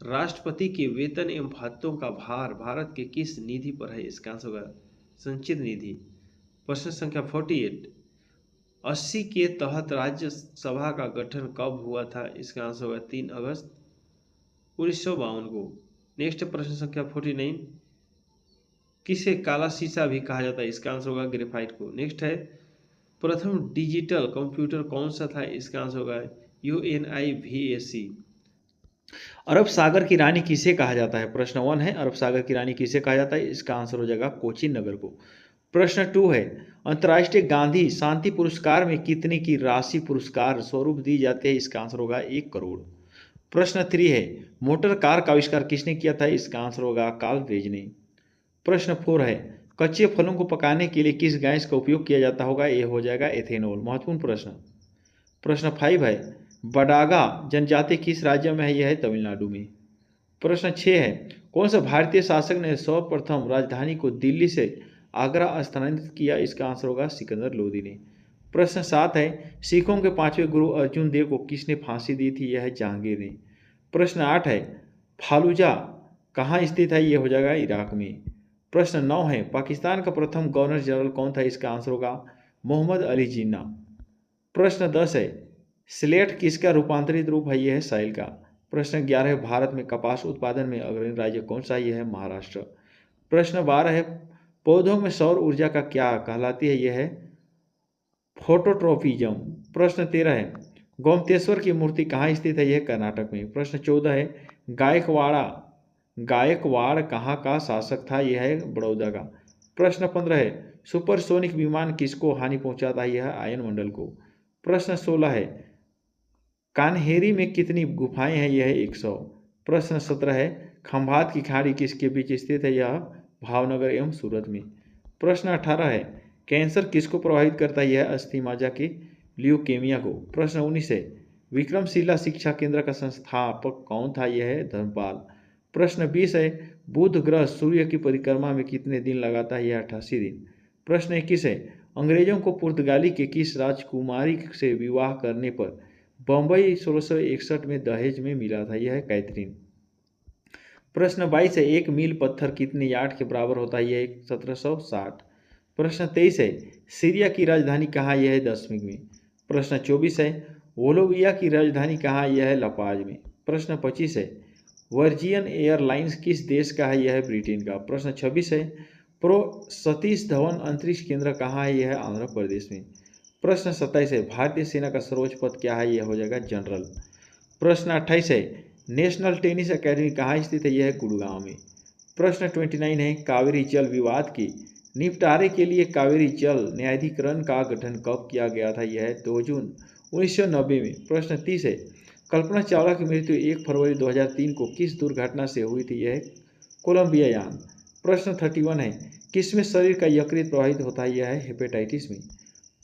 राष्ट्रपति के वेतन एवं भत्तों का भार भारत के किस निधि पर है? इसका आंसर होगा संचित निधि। प्रश्न संख्या 48, 80 के तहत राज्यसभा का गठन कब हुआ था? इसका आंसर होगा 3 अगस्त 1952 को। नेक्स्ट प्रश्न संख्या 49, किसे काला शीशा भी कहा जाता है? इसका आंसर होगा ग्रेफाइट को। नेक्स्ट है, प्रथम डिजिटल कंप्यूटर कौन सा था? इसका आंसर होगा UNIVAC। अरब सागर की रानी किसे कहा जाता है? प्रश्न 1 है, अरब सागर की रानी किसे कहा जाता है? इसका आंसर हो जाएगा कोचीन नगर को। प्रश्न 2 है, अंतर्राष्ट्रीय गांधी शांति पुरस्कार में कितने की राशि पुरस्कार स्वरूप दी जाती है? इसका आंसर होगा 1 करोड़। प्रश्न 3 है, मोटर कार का आविष्कार किसने किया था? इसका आंसर होगा कार्ल बेज ने। प्रश्न 4 है, कच्चे फलों को पकाने के लिए किस गैस का उपयोग किया जाता होगा? ये हो जाएगा एथेनॉल। महत्वपूर्ण प्रश्न। प्रश्न 5 है, बडागा जनजाति किस राज्य में है? यह है तमिलनाडु में। प्रश्न 6 है, कौन सा भारतीय शासक ने सर्वप्रथम राजधानी को दिल्ली से आगरा स्थानांतरित किया? इसका आंसर होगा सिकंदर लोदी ने। प्रश्न 7 है, सिखों के 5वें गुरु अर्जुन देव को किसने फांसी दी थी? यह है जहांगीर ने। प्रश्न 8 है, फालूजा कहाँ स्थित है? यह हो जाएगा इराक में। प्रश्न 9 है, पाकिस्तान का प्रथम गवर्नर जनरल कौन था? इसका आंसर होगा मोहम्मद अली जिन्ना। प्रश्न 10 है, स्लेट किसका रूपांतरित रूप है? यह है साइल का। प्रश्न 11 है, भारत में कपास उत्पादन में अग्रणी राज्य कौन सा? यह है महाराष्ट्र। प्रश्न 12 है, पौधों में सौर ऊर्जा का क्या कहलाती है? यह है फोटोट्रोपिज्म। प्रश्न 13 है, गोमतेश्वर की मूर्ति कहाँ स्थित है? यह कर्नाटक में। प्रश्न 14 है, गायकवाड़ कहाँ का शासक था? यह है बड़ौदा का। प्रश्न 15 है, सुपरसोनिक विमान किसको हानि पहुंचाता है? यह है आयनमंडल को। प्रश्न 16 है, कान्हेरी में कितनी गुफाएं हैं? यह है 100। प्रश्न 17 है, खंभात की खाड़ी किसके बीच स्थित है? यह भावनगर एवं सूरत में। प्रश्न 18 है, कैंसर किसको प्रभावित करता है? यह अस्थीमाजा के ल्यूकेमिया को। प्रश्न 19 है, विक्रमशिला शिक्षा केंद्र का संस्थापक कौन था? यह है धर्मपाल। प्रश्न 20 है, बुध ग्रह सूर्य की परिक्रमा में कितने दिन लगाता है? यह 88 दिन। प्रश्न 21 है, अंग्रेजों को पुर्तगाली के किस राजकुमारी से विवाह करने पर बम्बई 1661 में दहेज में मिला था? यह है कैथरीन। प्रश्न 22 है, एक मील पत्थर कितने यार्ड के बराबर होता है? यह 1760। प्रश्न 23 है, सीरिया की राजधानी कहाँ? यह है दमिश्क में। प्रश्न 24 है, बोलोविया की राजधानी कहाँ? यह है लापाज में। प्रश्न 25 है, वर्जियन एयरलाइंस किस देश का है? यह है ब्रिटेन का। प्रश्न 26 है, प्रो सतीश धवन अंतरिक्ष केंद्र कहाँ है? यह है आंध्र प्रदेश में। प्रश्न 27 है, भारतीय सेना का सर्वोच्च पद क्या है? यह हो जाएगा जनरल। प्रश्न 28 है, नेशनल टेनिस एकेडमी कहाँ स्थित है? यह है गुड़गांव में। प्रश्न 29 है, कावेरी जल विवाद के निपटारे के लिए कावेरी जल न्यायाधिकरण का गठन कब किया गया था? यह है 2 जून 1990 में। प्रश्न 30 है, कल्पना चावला की मृत्यु 1 फरवरी 2003 को किस दुर्घटना से हुई थी? यह कोलंबिया यान। प्रश्न 31 है, किसमें शरीर का यकृत प्रभावित होता है? यह है हेपेटाइटिस में।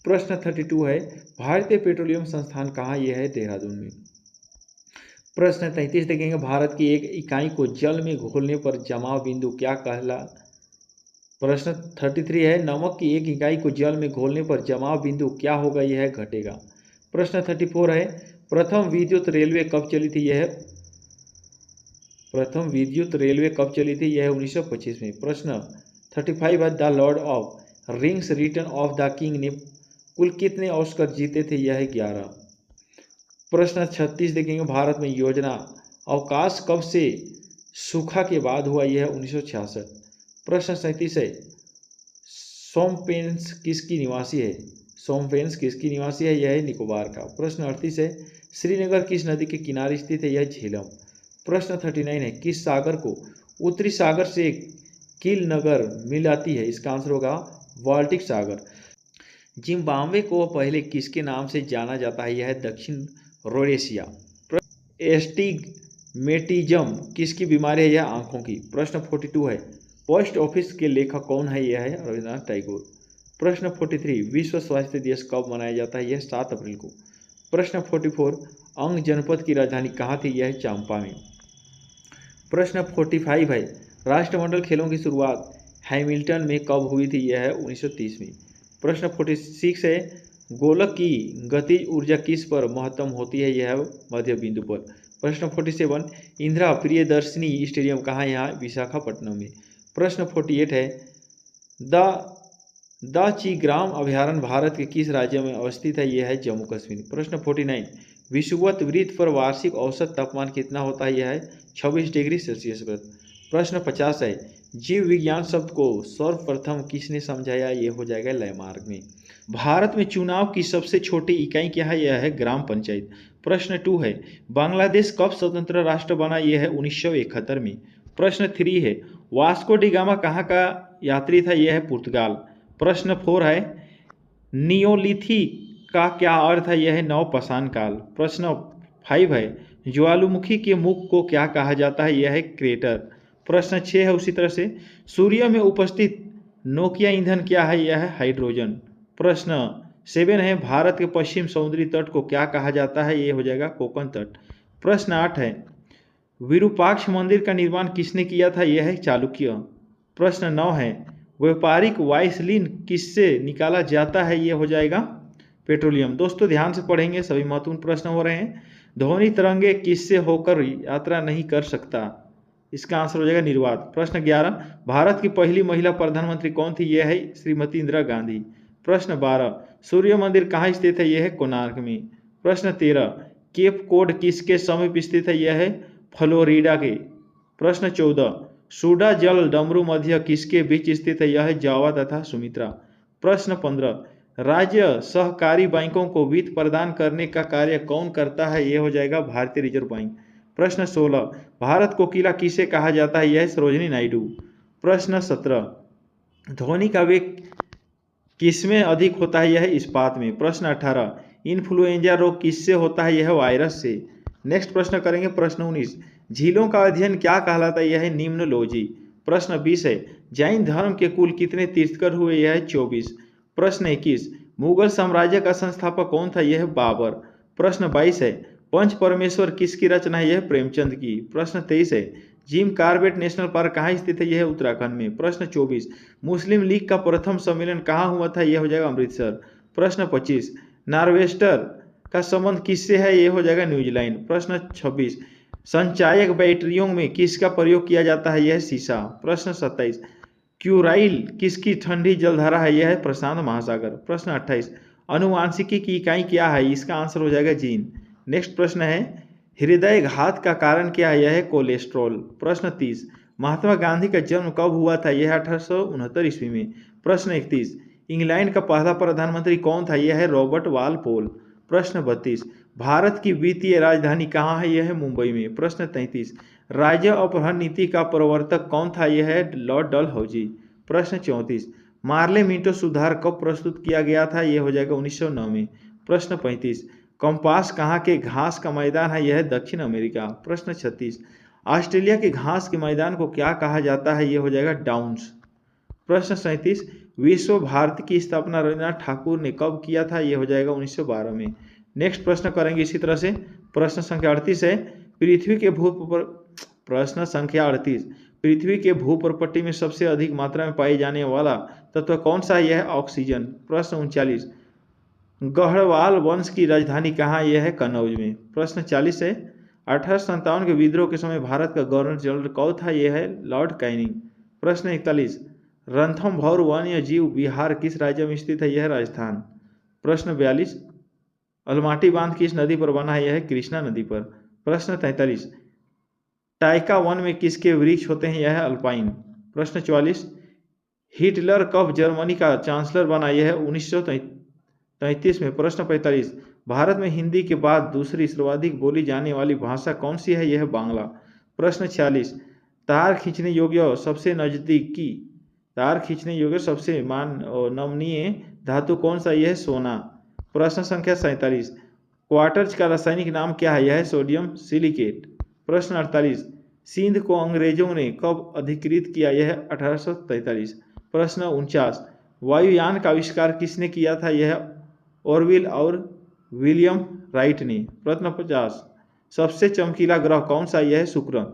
प्रश्न 32 है, भारतीय पेट्रोलियम संस्थान कहाँ? यह है देहरादून में। प्रश्न 33 देखेंगे, भारत की एक इकाई को जल में घोलने पर जमाव बिंदु क्या कहला? प्रश्न 33 है, नमक की एक इकाई को जल में घोलने पर जमाव बिंदु क्या होगा? यह है घटेगा। प्रश्न 34 है, प्रथम विद्युत रेलवे कब चली थी? यह 1925 में। प्रश्न 35 है, the Lord of rings return of the king ने कुल कितने ऑस्कर जीते थे? यह है 11। प्रश्न 36 देखेंगे, भारत में योजना अवकाश कब से सूखा के बाद हुआ? यह है 1966। प्रश्न 37 है, सोमपेंस किसकी निवासी है? यह है निकोबार का। प्रश्न 38 है, श्रीनगर किस नदी के किनारे स्थित है? यह झेलम। प्रश्न 39 है, किस सागर को उत्तरी सागर से किल नगर मिलाती है? इसका आंसर होगा बाल्टिक सागर। जिम्बाब्वे को पहले किसके नाम से जाना जाता है? यह है दक्षिण रोडेशिया। एस्टिग्मेटिज्म किसकी बीमारी है? यह आंखों की। प्रश्न 42 है, पोस्ट ऑफिस के लेखक कौन है? यह है रविन्द्रनाथ टैगोर। प्रश्न 43, विश्व स्वास्थ्य दिवस कब मनाया जाता है? यह 7 अप्रैल को। प्रश्न 44, अंग जनपद की राजधानी कहाँ थी? यह है चांपा में। प्रश्न 45 है, राष्ट्रमंडल खेलों की शुरुआत हैमिल्टन में कब हुई थी? यह है 1930 में। प्रश्न 46 है, गोलक की गतिज ऊर्जा किस पर महत्तम होती है? यह है मध्य बिंदु पर। प्रश्न 47, इंदिरा प्रियदर्शनी स्टेडियम कहाँ है? यहाँ विशाखापट्टनम में। प्रश्न 48 है, द चीग्राम अभयारण्य भारत के किस राज्य में अवस्थित है? यह है जम्मू कश्मीर। प्रश्न 49, विषुवत वृत्त पर वार्षिक औसत तापमान कितना होता है? यह है 26 डिग्री सेल्सियस पर। प्रश्न 50 है, जीव विज्ञान शब्द को सर्वप्रथम किसने समझाया? ये हो जाएगा लैमार्क में। भारत में चुनाव की सबसे छोटी इकाई क्या है? यह है ग्राम पंचायत। प्रश्न 2 है, बांग्लादेश कब स्वतंत्र राष्ट्र बना? यह है 1971 में। प्रश्न 3 है, वास्को डी गामा कहाँ का यात्री था? यह है पुर्तगाल। प्रश्न 4 है, नियोलिथिक का क्या अर्थ है? यह है नवपाषाण काल। प्रश्न 5 है, ज्वालामुखी के मुख को क्या कहा जाता है? यह है क्रेटर। प्रश्न 6 है उसी तरह से, सूर्य में उपस्थित नोकिया ईंधन क्या है? यह है हाइड्रोजन। प्रश्न 7 है, भारत के पश्चिम समुद्री तट को क्या कहा जाता है? ये हो जाएगा कोकण तट। प्रश्न 8 है, विरूपाक्ष मंदिर का निर्माण किसने किया था? यह है चालुक्य। प्रश्न 9 है, व्यापारिक वाइसलिन किससे निकाला जाता है? ये हो जाएगा पेट्रोलियम। दोस्तों ध्यान से पढ़ेंगे, सभी महत्वपूर्ण प्रश्न हो रहे हैं। ध्वनि तरंगे किससे होकर यात्रा नहीं कर सकता? इसका आंसर हो जाएगा निर्वात। प्रश्न 11, भारत की पहली महिला प्रधानमंत्री कौन थी? यह है श्रीमती इंदिरा गांधी। प्रश्न 12, सूर्य मंदिर कहाँ स्थित है? यह है कोणार्क में। प्रश्न 13, केप कोड किसके समीप स्थित है? यह है फ्लोरिडा के। प्रश्न 14, सूडा जल डमरू मध्य किसके बीच स्थित है? यह है जावा तथा सुमित्रा। प्रश्न 15, राज्य सहकारी बैंकों को वित्त प्रदान करने का कार्य कौन करता है? यह हो जाएगा भारतीय रिजर्व बैंक। प्रश्न 16, भारत को किला किसे कहा जाता है? यह है सरोजिनी नायडू। प्रश्न 17, ध्वनि का वेग किसमें अधिक होता है? यह है इस्पात में। प्रश्न 18, इन्फ्लुएंजा रोग किससे होता है? यह वायरस से। नेक्स्ट प्रश्न करेंगे प्रश्न 19, झीलों का अध्ययन क्या कहलाता है? यह है निम्नोलॉजी। प्रश्न 20 है, जैन धर्म के कुल कितने तीर्थंकर हुए? यह है 24। प्रश्न 21, मुगल साम्राज्य का संस्थापक कौन था? यह है बाबर। प्रश्न 22 है, पंच परमेश्वर किसकी रचना है? यह है प्रेमचंद की। प्रश्न 23 है, जिम कार्बेट नेशनल पार्क कहाँ स्थित है? यह है उत्तराखंड में। प्रश्न 24, मुस्लिम लीग का प्रथम सम्मेलन कहाँ हुआ था? यह हो जाएगा अमृतसर। प्रश्न 25, नार्वेस्टर का संबंध किससे है? यह हो जाएगा न्यूजीलैंड। प्रश्न 26, संचायक बैटरियों में किसका प्रयोग किया जाता है? यह है शीशा। प्रश्न 27, क्यूराइल किसकी ठंडी जलधारा है? यह है प्रशांत महासागर। प्रश्न 28, अनुवांशिकी की इकाई क्या है? इसका आंसर हो जाएगा जीन। नेक्स्ट प्रश्न है, हृदय घात का कारण क्या है? यह है कोलेस्ट्रॉल। प्रश्न 30, महात्मा गांधी का जन्म कब हुआ था? यह 1869 ईस्वी में। प्रश्न 31, इंग्लैंड का पहला प्रधानमंत्री कौन था? यह है रॉबर्ट वालपोल। प्रश्न 32, भारत की वित्तीय राजधानी कहाँ है? यह है मुंबई में। प्रश्न 33, राज्य अपहरण नीति का प्रवर्तक कौन था? यह है लॉर्ड डलहौजी। प्रश्न 34, मार्ले मिंटो सुधार कब प्रस्तुत किया गया था? यह हो जाएगा 1909 में। प्रश्न 35, कंपास कहाँ के घास का मैदान है? यह है दक्षिण अमेरिका। प्रश्न 36, ऑस्ट्रेलिया के घास के मैदान को क्या कहा जाता है? यह हो जाएगा डाउन्स। प्रश्न 37, विश्व भारती की स्थापना रविन्द्रनाथ ठाकुर ने कब किया था? यह हो जाएगा 1912 में। नेक्स्ट प्रश्न करेंगे इसी तरह से। प्रश्न संख्या 38 है, पृथ्वी के प्रश्न संख्या 38, पृथ्वी के भूप्रपट्टी में सबसे अधिक मात्रा में पाए जाने वाला तत्व कौन सा? यह है ऑक्सीजन। प्रश्न 39, गढ़वाल वंश की राजधानी कहाँ? यह है कन्नौज में। प्रश्न 40 है, 1857 के विद्रोह के समय भारत का गवर्नर जनरल कौन था? यह है लॉर्ड कैनिंग। प्रश्न 41, रणथंभौर वन्य जीव विहार किस राज्य में स्थित है? यह है राजस्थान। प्रश्न 42, अलमाटी बांध किस नदी पर बना है? यह है कृष्णा नदी पर। प्रश्न 43, टाइका वन में किसके वृक्ष होते हैं? यह है अल्पाइन। प्रश्न 44, हिटलर कब जर्मनी का चांसलर बना? यह है 1933 में। प्रश्न 45, भारत में हिंदी के बाद दूसरी सर्वाधिक बोली जाने वाली भाषा कौन सी है? यह है बांग्ला। प्रश्न 46, तार खींचने योग्य सबसे नमनीय धातु कौन सा? यह है सोना। प्रश्न संख्या 47, क्वार्टज का रासायनिक नाम क्या है? यह है सोडियम सिलिकेट। प्रश्न 48, सिंध को अंग्रेजों ने कब अधिकृत किया? यह है 1843। प्रश्न 49, वायुयान का आविष्कार किसने किया था? यह है ऑरविल और विलियम राइट ने। प्रश्न 50, सबसे चमकीला ग्रह कौन सा? यह है शुक्र।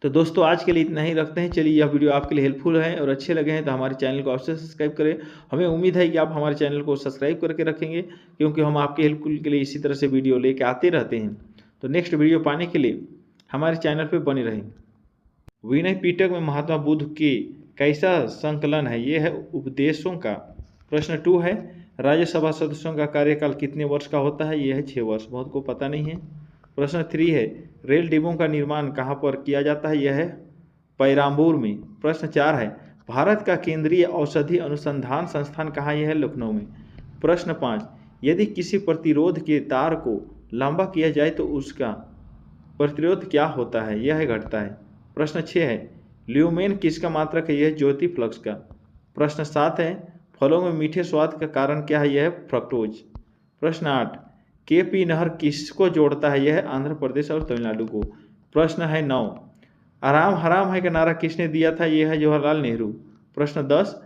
तो दोस्तों आज के लिए इतना ही रखते हैं। चलिए, यह वीडियो आपके लिए हेल्पफुल है और अच्छे लगे हैं तो हमारे चैनल को अवश्य सब्सक्राइब करें। हमें उम्मीद है कि आप हमारे चैनल को सब्सक्राइब करके रखेंगे, क्योंकि हम आपके हेल्प के लिए इसी तरह से वीडियो लेके आते रहते हैं। तो नेक्स्ट वीडियो पाने के लिए हमारे चैनल पर बने रहें। विनय पिटक में महात्मा बुद्ध के कैसा संकलन है? यह है उपदेशों का। प्रश्न 2 है, राज्यसभा सदस्यों का कार्यकाल कितने वर्ष का होता है? यह है 6 वर्ष। बहुत को पता नहीं है। प्रश्न 3 है, रेल डिब्बों का निर्माण कहाँ पर किया जाता है? यह है पैराम्बूर में। प्रश्न 4 है, भारत का केंद्रीय औषधि अनुसंधान संस्थान कहाँ? यह है लखनऊ में। प्रश्न 5, यदि किसी प्रतिरोध के तार को लंबा किया जाए तो उसका प्रतिरोध क्या होता है? यह है घटता है। प्रश्न 6 है, ल्यूमेन किसका मात्रक है? यह ज्योति फ्लक्स का। प्रश्न 7 है, फलों में मीठे स्वाद का कारण क्या है? यह है फ्रक्टोज। प्रश्न 8, केपी नहर किसको जोड़ता है? यह है आंध्र प्रदेश और तमिलनाडु को। प्रश्न है 9, आराम हराम है का नारा किसने दिया था? यह है जवाहरलाल नेहरू। प्रश्न 10,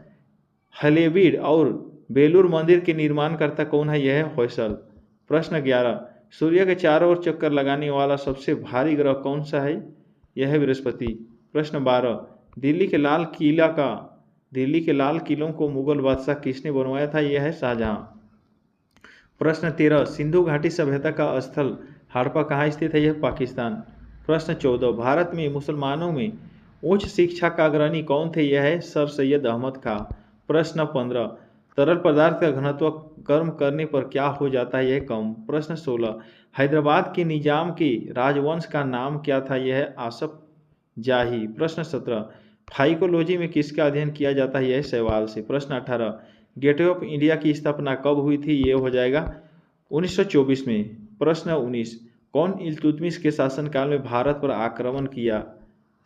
हलेबीड और बेलूर मंदिर के निर्माणकर्ता कौन है? यह है होयसल। प्रश्न 11, सूर्य के चारों ओर चक्कर लगाने वाला सबसे भारी ग्रह कौन सा है? यह है बृहस्पति। प्रश्न 12, दिल्ली के लाल किलों को मुगल बादशाह किसने बनवाया था? यह है शाहजहां। प्रश्न 13, सिंधु घाटी सभ्यता का स्थल हड़प्पा कहाँ स्थित है? यह पाकिस्तान। प्रश्न 14, भारत में मुसलमानों में उच्च शिक्षा का अग्रणी कौन थे? यह है सर सैयद अहमद खां। प्रश्न 15, तरल पदार्थ का घनत्व गर्म करने पर क्या हो जाता है? यह कम। प्रश्न 16, हैदराबाद के निजाम के राजवंश का नाम क्या था? यह है आसफ जाही। प्रश्न 17, फाइकोलॉजी में किसका अध्ययन किया जाता है? यह है शैवाल से। प्रश्न 18, गेटवे ऑफ इंडिया की स्थापना कब हुई थी? ये हो जाएगा 1924 में। प्रश्न 19, कौन इल्तुतमिश के शासनकाल में भारत पर आक्रमण किया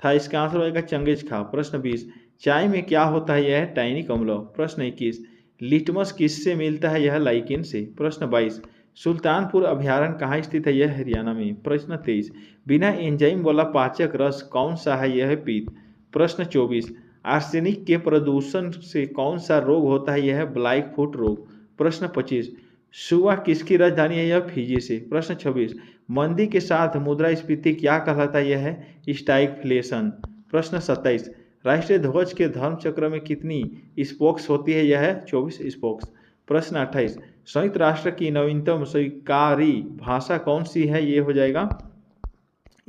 था? इसका आंसर होगा चंगेज खां। प्रश्न 20, चाय में क्या होता है? यह है टैनिक अम्ल। प्रश्न 21, लिटमस किससे मिलता है? यह लाइकेन से। प्रश्न 22, सुल्तानपुर अभयारण्य कहाँ स्थित है? यह हरियाणा में। प्रश्न 23, बिना एंजाइम वाला पाचक रस कौन सा है? यह है पीत। प्रश्न 24, आर्सेनिक के प्रदूषण से कौन सा रोग होता है? यह है ब्लैक फुट रोग। प्रश्न 25, सुआ किसकी राजधानी है? यह फिजी से। प्रश्न 26, मंदी के साथ मुद्रास्फीति क्या कहलाता है? यह है स्टैगफ्लेशन। प्रश्न 27, राष्ट्रीय ध्वज के धर्म चक्र में कितनी स्पोक्स होती है? यह है 24 स्पोक्स। प्रश्न 28, संयुक्त राष्ट्र की नवीनतम स्वीकारी भाषा कौन सी है? ये हो जाएगा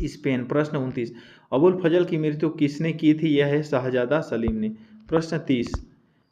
स्पेन। प्रश्न 29, अबुल फजल की मृत्यु किसने की थी? यह है शाहजादा सलीम ने। प्रश्न 30,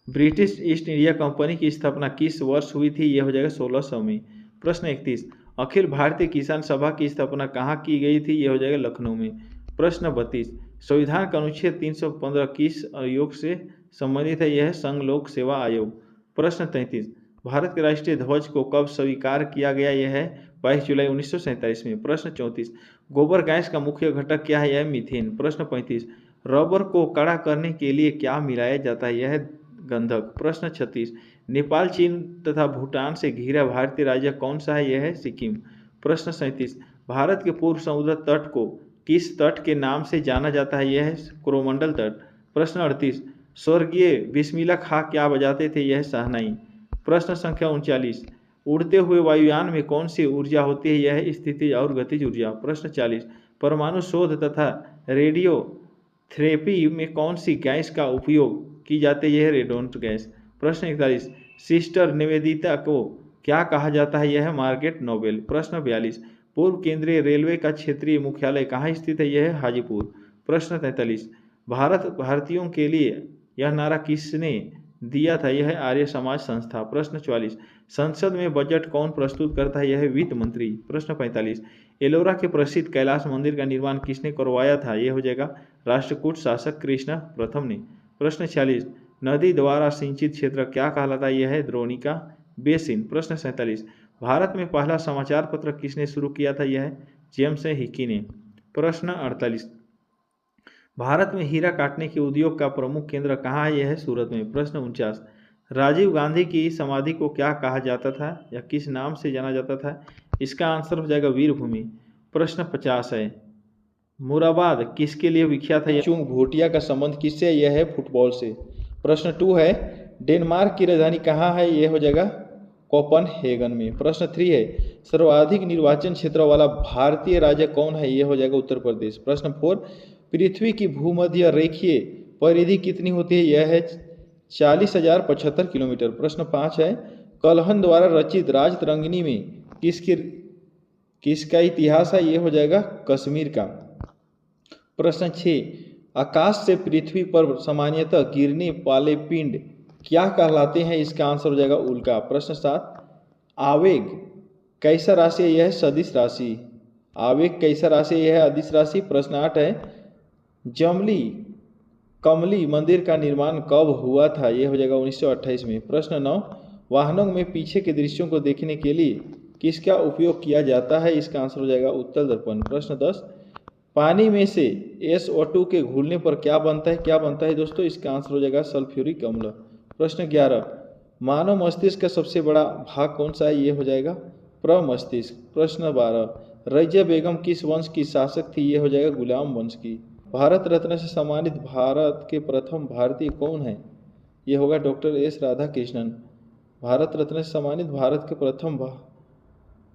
ब्रिटिश ईस्ट इंडिया कंपनी की स्थापना किस वर्ष हुई थी? यह हो जाएगा 1600 में। प्रश्न 31, अखिल भारतीय किसान सभा की स्थापना कहाँ की गई थी? यह हो जाएगा लखनऊ में। प्रश्न 32, संविधान का अनुच्छेद 315 किस आयोग से संबंधित है? यह है संघ लोक सेवा आयोग। प्रश्न 33, भारत के राष्ट्रीय ध्वज को कब स्वीकार किया गया? यह है 22 जुलाई 1947 में। प्रश्न 34, गोबर गैस का मुख्य घटक क्या है? यह है मीथेन। प्रश्न 35, रबर को कड़ा करने के लिए क्या मिलाया जाता है? यह है गंधक। प्रश्न 36, नेपाल, चीन तथा भूटान से घिरा भारतीय राज्य कौन सा है? यह है सिक्किम। प्रश्न 37, भारत के पूर्व समुद्र तट को किस तट के नाम से जाना जाता है? यह है कोरोमंडल तट। प्रश्न 38, स्वर्गीय बिस्मिल्लाह खां क्या बजाते थे? यह है शहनाई। प्रश्न संख्या 39, उड़ते हुए वायुयान में कौन सी ऊर्जा होती है? यह है स्थितिज और गतिज ऊर्जा। प्रश्न 40, परमाणु शोध तथा रेडियो थेरेपी में कौन सी गैस का उपयोग की जाती है? यह है रेडोन गैस। प्रश्न 41, सिस्टर निवेदिता को क्या कहा जाता है? यह है मार्गरेट नोबेल। प्रश्न 42, पूर्व केंद्रीय रेलवे का क्षेत्रीय मुख्यालय कहाँ स्थित है? यह है हाजीपुर। प्रश्न 43, भारतीयों के लिए यह नारा किसने दिया था? यह है आर्य समाज संस्था। प्रश्न 44, संसद में बजट कौन प्रस्तुत करता है? यह है वित्त मंत्री। प्रश्न 45, एलोरा के प्रसिद्ध कैलाश मंदिर का निर्माण किसने करवाया था? यह हो जाएगा राष्ट्रकूट शासक कृष्ण प्रथम ने। प्रश्न 46, नदी द्वारा सिंचित क्षेत्र क्या कहलाता है? यह है द्रोणिका बेसिन। प्रश्न 47, भारत में पहला समाचार पत्र किसने शुरू किया था? यह है जेम्स हिकी ने। प्रश्न 48, भारत में हीरा काटने के उद्योग का प्रमुख केंद्र कहाँ है? यह है सूरत में। प्रश्न 49, राजीव गांधी की समाधि को क्या कहा जाता था या किस नाम से जाना जाता था? इसका आंसर हो जाएगा वीरभूमि। प्रश्न 50 है, मुराबाद किसके लिए विख्यात है? चुंग भूटिया का संबंध किससे? यह है फुटबॉल से। प्रश्न 2 है, डेनमार्क की राजधानी कहाँ है? यह हो जाएगा कोपनहेगन में। प्रश्न 3 है, सर्वाधिक निर्वाचन क्षेत्र वाला भारतीय राज्य कौन है? यह हो जाएगा उत्तर प्रदेश। प्रश्न 4, पृथ्वी की भूमध्य रेखीय परिधि कितनी होती है? यह है 40,075 किलोमीटर। प्रश्न 5 है, कल्हन द्वारा रचित राजतरंगिणी में किसका इतिहास है? ये हो जाएगा कश्मीर का। प्रश्न 6, आकाश से पृथ्वी पर सामान्यतः गिरने वाले पिंड क्या कहलाते हैं? इसका आंसर हो जाएगा उल्का। प्रश्न 7, आवेग कैसा राशि है? यह है सदिश राशि। आवेग कैसा राशि? यह है अदिश राशि। प्रश्न 8 है, जमली कमली मंदिर का निर्माण कब हुआ था? यह हो जाएगा 1928 में। प्रश्न 9, वाहनों में पीछे के दृश्यों को देखने के लिए किसका उपयोग किया जाता है? इसका आंसर हो जाएगा उत्तल दर्पण। प्रश्न 10, पानी में से SO2 के घुलने पर क्या बनता है? क्या बनता है दोस्तों? इसका आंसर हो जाएगा सल्फ्यूरिक अम्ल। प्रश्न 11, मानव मस्तिष्क का सबसे बड़ा भाग कौन सा है? ये हो जाएगा प्रमस्तिष्क। प्रश्न 12, रजिया बेगम किस वंश की शासक थी? ये हो जाएगा गुलाम वंश की। भारत रत्न से सम्मानित भारत के प्रथम भारतीय कौन है? ये होगा डॉक्टर एस राधाकृष्णन। भारत रत्न से सम्मानित भारत के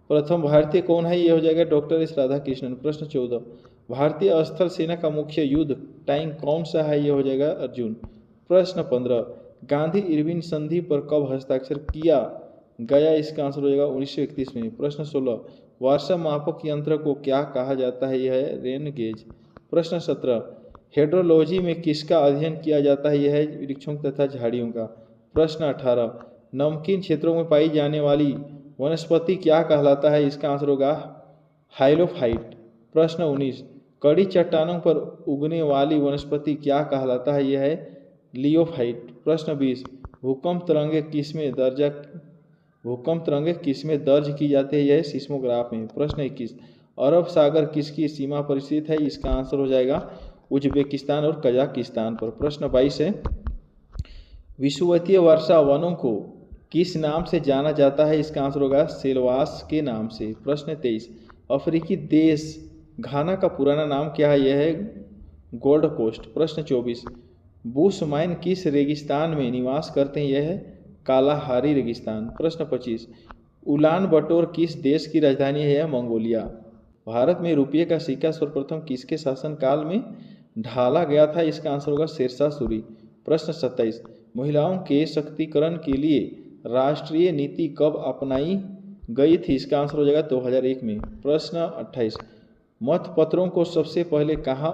प्रथम भारतीय कौन है? ये हो जाएगा डॉक्टर एस राधाकृष्णन। प्रश्न 14, भारतीय स्थल सेना का मुख्य युद्ध टैंक कौन सा है? ये हो जाएगा अर्जुन। प्रश्न 15, गांधी इरविन संधि पर कब हस्ताक्षर किया गया? इसका आंसर हो जाएगा 1931 में। प्रश्न 16, वर्षा मापक यंत्र को क्या कहा जाता है? यह है रेन गेज। प्रश्न 17, हेड्रोलॉजी में किसका अध्ययन किया जाता है? यह है वृक्षों तथा झाड़ियों का। प्रश्न 18, नमकीन क्षेत्रों में पाई जाने वाली वनस्पति क्या कहलाता है? इसका आंसर होगा हाइलोफाइट। प्रश्न 19, कड़ी चट्टानों पर उगने वाली वनस्पति क्या कहलाता है? यह है लियोफाइट। प्रश्न 20, भूकंप तरंगे किसमें दर्ज की जाती है? यह है सिस्मोग्राफ में। प्रश्न 21, अरब सागर किसकी सीमा पर स्थित है? इसका आंसर हो जाएगा उज्बेकिस्तान और कजाकिस्तान पर। प्रश्न 22 है, विषुवतीय वर्षा वनों को किस नाम से जाना जाता है? इसका आंसर होगा सेल्वास के नाम से। प्रश्न 23, अफ्रीकी देश घाना का पुराना नाम क्या है? यह है गोल्ड कोस्ट। प्रश्न 24, बुशमैन किस रेगिस्तान में निवास करते हैं? यह है कालाहारी रेगिस्तान। प्रश्न 25, उलान बटोर किस देश की राजधानी है? यह मंगोलिया। भारत में रुपये का सिक्का सर्वप्रथम किसके शासनकाल में ढाला गया था? इसका आंसर होगा शेरशाह सूरी। प्रश्न 27, महिलाओं के सशक्तिकरण के लिए राष्ट्रीय नीति कब अपनाई गई थी? इसका आंसर हो जाएगा 2001 में। प्रश्न 28, मतपत्रों को सबसे पहले कहाँ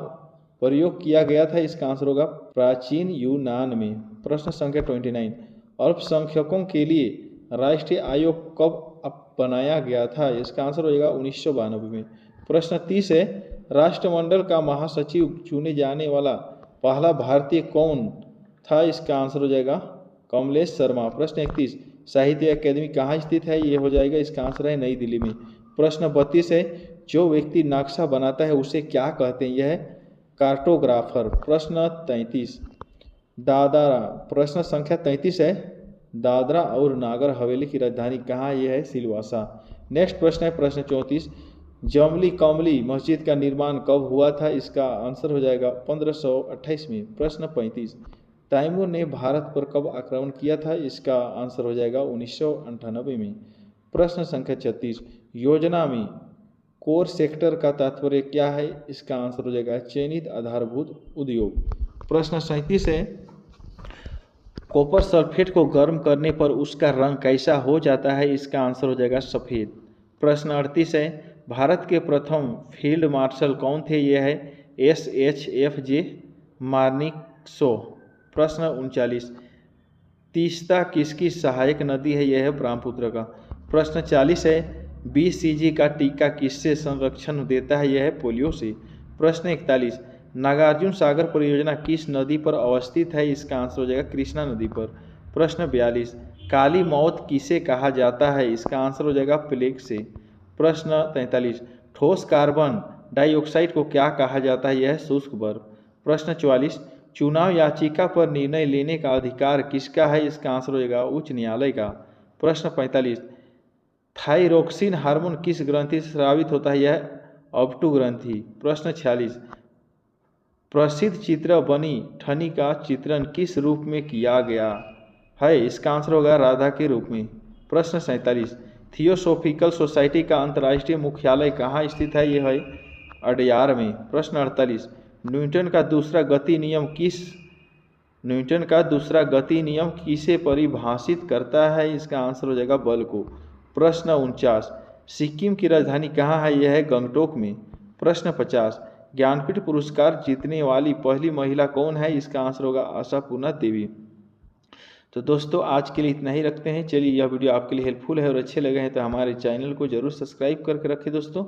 प्रयोग किया गया था? इसका आंसर होगा प्राचीन यूनान में। प्रश्न संख्या 29, अल्पसंख्यकों के लिए राष्ट्रीय आयोग कब बनाया गया था? इसका आंसर हो जाएगा 1992 में। प्रश्न 30 है, राष्ट्रमंडल का महासचिव चुने जाने वाला पहला भारतीय कौन था? इसका आंसर हो जाएगा कमलेश शर्मा। प्रश्न 31, साहित्य अकेदमी कहाँ स्थित है? ये हो जाएगा इसका आंसर है नई दिल्ली में। प्रश्न 32 है, जो व्यक्ति नक्शा बनाता है उसे क्या कहते हैं? यह है कार्टोग्राफर। प्रश्न 33, दादरा। प्रश्न संख्या 33 है, दादरा और नागर हवेली की राजधानी कहाँ? यह है सिलवासा। नेक्स्ट प्रश्न है प्रश्न 34, जमली कमली मस्जिद का निर्माण कब हुआ था? इसका आंसर हो जाएगा 1528 में। प्रश्न 35, तैमूर ने भारत पर कब आक्रमण किया था? इसका आंसर हो जाएगा 1998 में। प्रश्न संख्या 36, योजना में कोर सेक्टर का तात्पर्य क्या है? इसका आंसर हो जाएगा चयनित आधारभूत उद्योग। प्रश्न 37 है, कॉपर सल्फेट को गर्म करने पर उसका रंग कैसा हो जाता है? इसका आंसर हो जाएगा सफ़ेद। प्रश्न 38 है, भारत के प्रथम फील्ड मार्शल कौन थे? यह है SHFJ मार्निक्सो। प्रश्न 39, तीस्ता किसकी सहायक नदी है? यह है ब्रह्मपुत्र का। प्रश्न 40 है, BCG का टीका किससे संरक्षण देता है? यह है पोलियो से। प्रश्न 41, नागार्जुन सागर परियोजना किस नदी पर अवस्थित है? इसका आंसर हो जाएगा कृष्णा नदी पर। प्रश्न 42, काली मौत किसे कहा जाता है? इसका आंसर हो जाएगा प्लेग से। प्रश्न 43, ठोस कार्बन डाइऑक्साइड को क्या कहा जाता है? यह है शुष्क बर्फ। प्रश्न 44, चुनाव याचिका पर निर्णय लेने का अधिकार किसका है? इसका आंसर हो जाएगा उच्च न्यायालय का। प्रश्न 45, थाइरोक्सिन हार्मोन किस ग्रंथि से स्रावित होता है? यह ऑप्टो ग्रंथि। प्रश्न 46, प्रसिद्ध चित्र बनी ठनी का चित्रण किस रूप में किया गया है? इसका आंसर होगा राधा के रूप में। प्रश्न 47, थियोसोफिकल सोसाइटी का अंतर्राष्ट्रीय मुख्यालय कहाँ स्थित है? यह है अडयार में। प्रश्न 48, न्यूटन का दूसरा गति नियम किसे परिभाषित करता है? इसका आंसर हो जाएगा बल को। प्रश्न 49, सिक्किम की राजधानी कहाँ है? यह है गंगटोक में। प्रश्न 50, ज्ञानपीठ पुरस्कार जीतने वाली पहली महिला कौन है? इसका आंसर होगा आशापूर्णा देवी। तो दोस्तों आज के लिए इतना ही रखते हैं। चलिए, यह वीडियो आपके लिए हेल्पफुल है और अच्छे लगे हैं तो हमारे चैनल को जरूर सब्सक्राइब करके रखें दोस्तों।